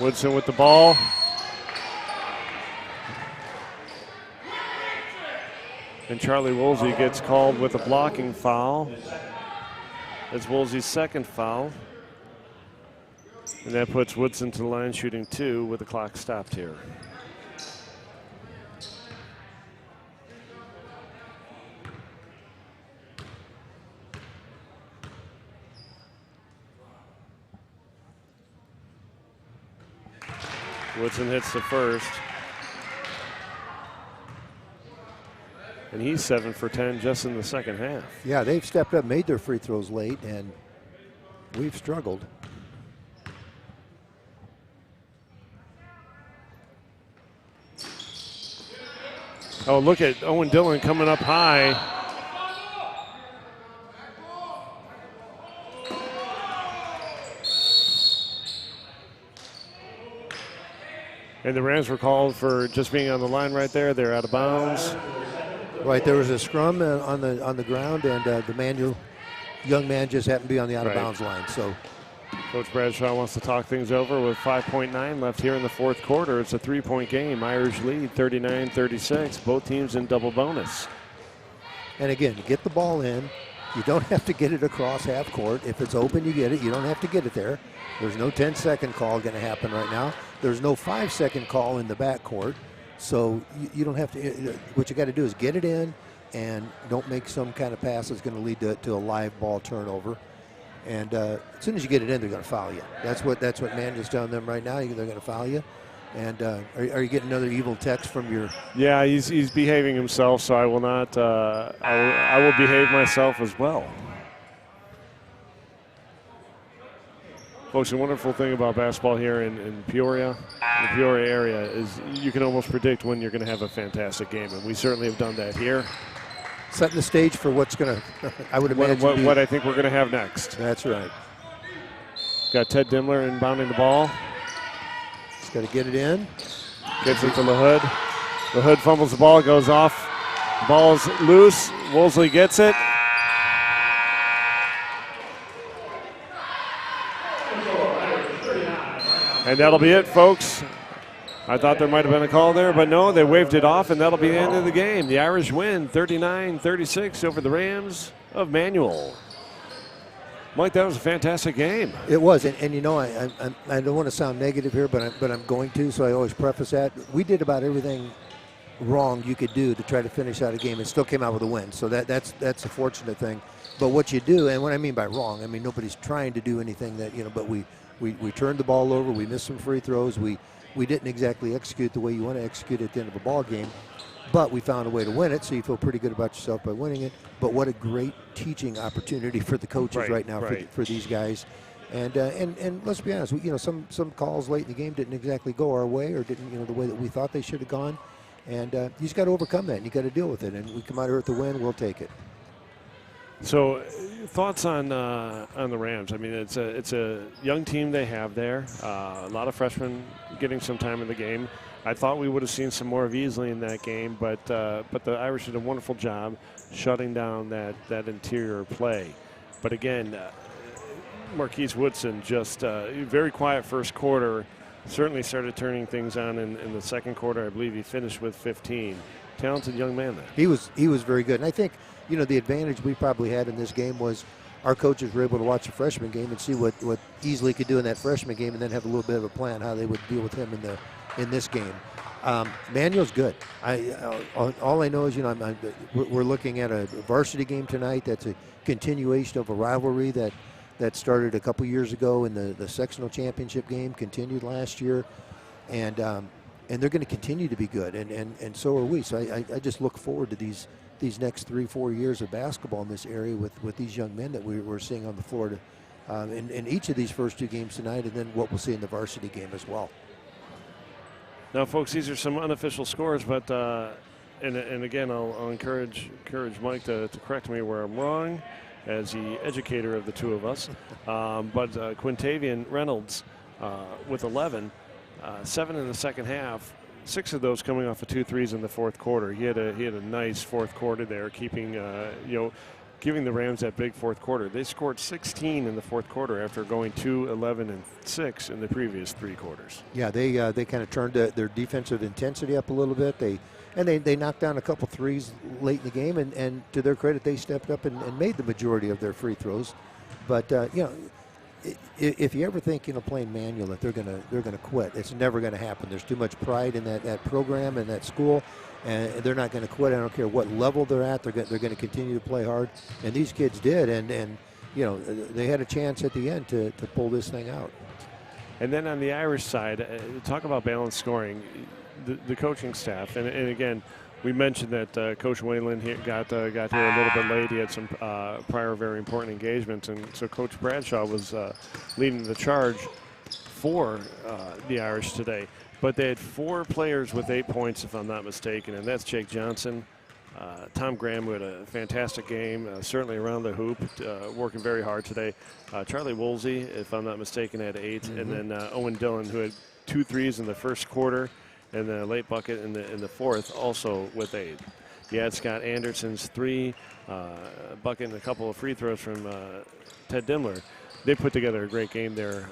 Woodson with the ball. And Charlie Woolsey gets called with a blocking foul. That's Woolsey's second foul. And that puts Woodson to the line shooting 2 with the clock stopped here. Woodson hits the first. And he's 7 for 10 just in the second half. Yeah, they've stepped up, made their free throws late, and we've struggled. Oh, look at Owen Dillon coming up high. And the Rams were called for just being on the line right there. They're out of bounds. Right, there was a scrum on the ground, and the young man just happened to be on the out of bounds line. So, Coach Bradshaw wants to talk things over with 5.9 left here in the fourth quarter. It's a 3-point game. Irish lead 39-36. Both teams in double bonus. And again, get the ball in. You don't have to get it across half court. If it's open, you get it. You don't have to get it there. There's no 10-second call going to happen right now. There's no 5-second call in the backcourt. So you don't have to. What you got to do is get it in, and don't make some kind of pass that's going to lead to a live ball turnover. And as soon as you get it in, they're going to foul you. That's what Mandy's telling them right now. They're going to foul you. And are you getting another evil text from your? Yeah, he's behaving himself, so I will not. I will behave myself as well. Folks, the wonderful thing about basketball here in Peoria, the Peoria area, is you can almost predict when you're going to have a fantastic game, and we certainly have done that here. Setting the stage for what's going to, I would imagine. What I think we're going to have next. That's right. Got Ted Dindler inbounding the ball. He's got to get it in. Gets it to LaHood. LaHood fumbles the ball, goes off. Ball's loose. Woolsey gets it. And that'll be it, folks. I thought there might have been a call there, but no, they waved it off, and that'll be the end of the game. The Irish win 39-36 over the Rams of Manual. Mike, that was a fantastic game. It was, and you know, I don't want to sound negative here, but I'm going to, so I always preface that. We did about everything wrong you could do to try to finish out a game and still came out with a win. So that's a fortunate thing. But what you do, and what I mean by wrong, I mean nobody's trying to do anything that, you know, but we turned the ball over, we missed some free throws, we didn't exactly execute the way you want to execute at the end of a ball game, but we found a way to win it, so you feel pretty good about yourself by winning it. But what a great teaching opportunity for the coaches right now for these guys. And let's be honest, you know, some calls late in the game didn't exactly go our way, or didn't, you know, the way that we thought they should have gone. And you just got to overcome that, and you got to deal with it. And we come out here with the win, we'll take it. So, thoughts on the Rams? I mean, it's a young team they have there. A lot of freshmen getting some time in the game. I thought we would have seen some more of Easley in that game, but the Irish did a wonderful job shutting down that interior play. But again, Marquise Woodson just very quiet first quarter. Certainly started turning things on in the second quarter. I believe he finished with 15. Talented young man there. He was very good, and I think, you know, the advantage we probably had in this game was our coaches were able to watch the freshman game and see what Easley could do in that freshman game, and then have a little bit of a plan how they would deal with him in this game. Manuel's good. All I know is, you know, we're looking at a varsity game tonight. That's a continuation of a rivalry that started a couple years ago in the sectional championship game, continued last year, and they're going to continue to be good, and so are we. So I just look forward to these these next 3-4 years of basketball in this area with these young men that we're seeing on the floor in each of these first 2 games tonight, and then what we'll see in the varsity game as well. Now, folks, these are some unofficial scores, but and again, I'll encourage Mike to correct me where I'm wrong, as the educator of the two of us. But Quintavian Reynolds with 11, 7 in the second half, 6 of those coming off of 2 threes in the fourth quarter. He had a nice fourth quarter there, keeping giving the Rams that big fourth quarter. They scored 16 in the fourth quarter after going 2, 11, and 6 in the previous 3 quarters. Yeah, they kind of turned their defensive intensity up a little bit. They knocked down a couple threes late in the game, and to their credit, they stepped up and made the majority of their free throws. But if you ever think playing Manual that they're gonna quit, it's never going to happen. There's too much pride in that program and that school, and they're not going to quit. I don't care what level they're at. They're going to continue to play hard, and these kids did. And they had a chance at the end to pull this thing out. And then on the Irish side, talk about balanced scoring. The coaching staff, and again, we mentioned that Coach Whalen got here a little bit late. He had some prior very important engagements, and so Coach Bradshaw was leading the charge for the Irish today. But they had 4 players with 8 points, if I'm not mistaken, and that's Jake Johnson, Tom Graham, who had a fantastic game, certainly around the hoop, working very hard today. Charlie Woolsey, if I'm not mistaken, had 8, and then Owen Dillon, who had 2 threes in the first quarter, and the late bucket in the fourth, also with 8. You had Scott Anderson's 3 bucket and a couple of free throws from Ted Dimler. They put together a great game there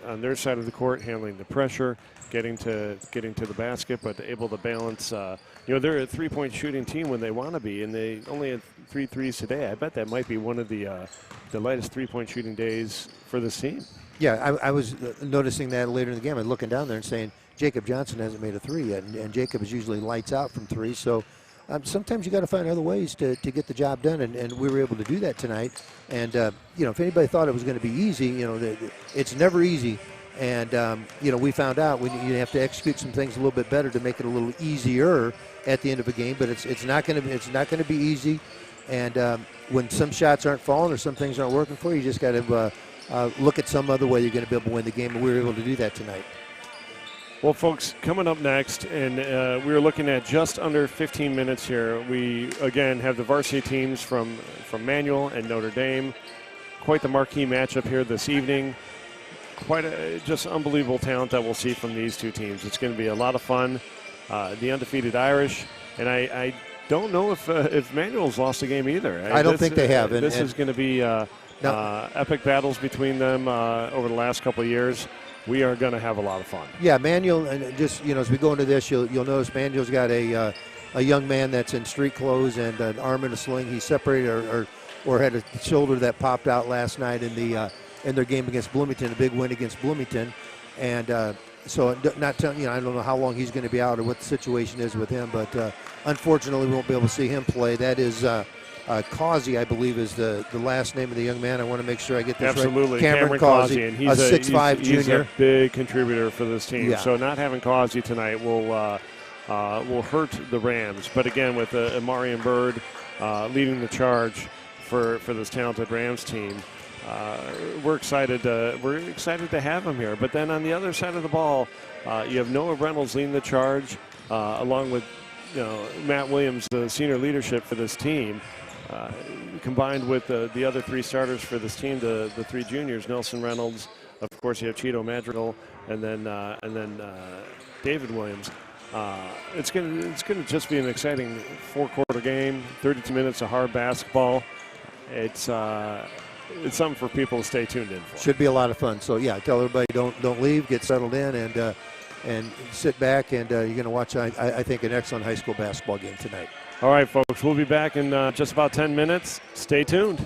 on their side of the court, handling the pressure, getting to the basket, but able to balance. They're a 3-point shooting team when they want to be, and they only had 3 threes today. I bet that might be one of the lightest 3-point shooting days for this team. Yeah, I was noticing that later in the game. I'm looking down there and saying, Jacob Johnson hasn't made a 3 yet, and Jacob is usually lights out from 3. So sometimes you got to find other ways to get the job done, and we were able to do that tonight. And if anybody thought it was going to be easy, it's never easy. And we found out you have to execute some things a little bit better to make it a little easier at the end of a game. But it's not going to be easy. And when some shots aren't falling or some things aren't working for you, you just got to look at some other way you're going to be able to win the game. And we were able to do that tonight. Well, folks, coming up next, and we were looking at just under 15 minutes here. We, again, have the varsity teams from Manual and Notre Dame. Quite the marquee matchup here this evening. Quite just unbelievable talent that we'll see from these 2 teams. It's going to be a lot of fun. The undefeated Irish, and I don't know if Manual's lost a game either. I don't think they have. This is going to be epic battles between them over the last couple of years. We are going to have a lot of fun. Yeah, Manual, and just as we go into this, you'll notice Manual's got a young man that's in street clothes and an arm in a sling. He separated or had a shoulder that popped out last night in their game against Bloomington, a big win against Bloomington, and so not telling I don't know how long he's going to be out or what the situation is with him, but unfortunately we won't be able to see him play. That is. Causey, I believe, is the last name of the young man. I want to make sure I get this Absolutely. right. Cameron Causey, and he's a 6'5" junior. He's a big contributor for this team. Yeah. So not having Causey tonight will hurt the Rams. But again, with Amarian Bird leading the charge for this talented Rams team, we're excited to have him here. But then on the other side of the ball, you have Noah Reynolds leading the charge, along with Matt Williams, the senior leadership for this team. Combined with the other 3 starters for this team, the 3 juniors, Nelson Reynolds, of course you have Cheeto Madrigal, and then David Williams. It's gonna just be an exciting 4-quarter game, 32 minutes of hard basketball. It's something for people to stay tuned in for. Should be a lot of fun. So yeah, tell everybody don't leave, get settled in, and sit back, and you're going to watch, I think, an excellent high school basketball game tonight. All right, folks, we'll be back in just about 10 minutes. Stay tuned.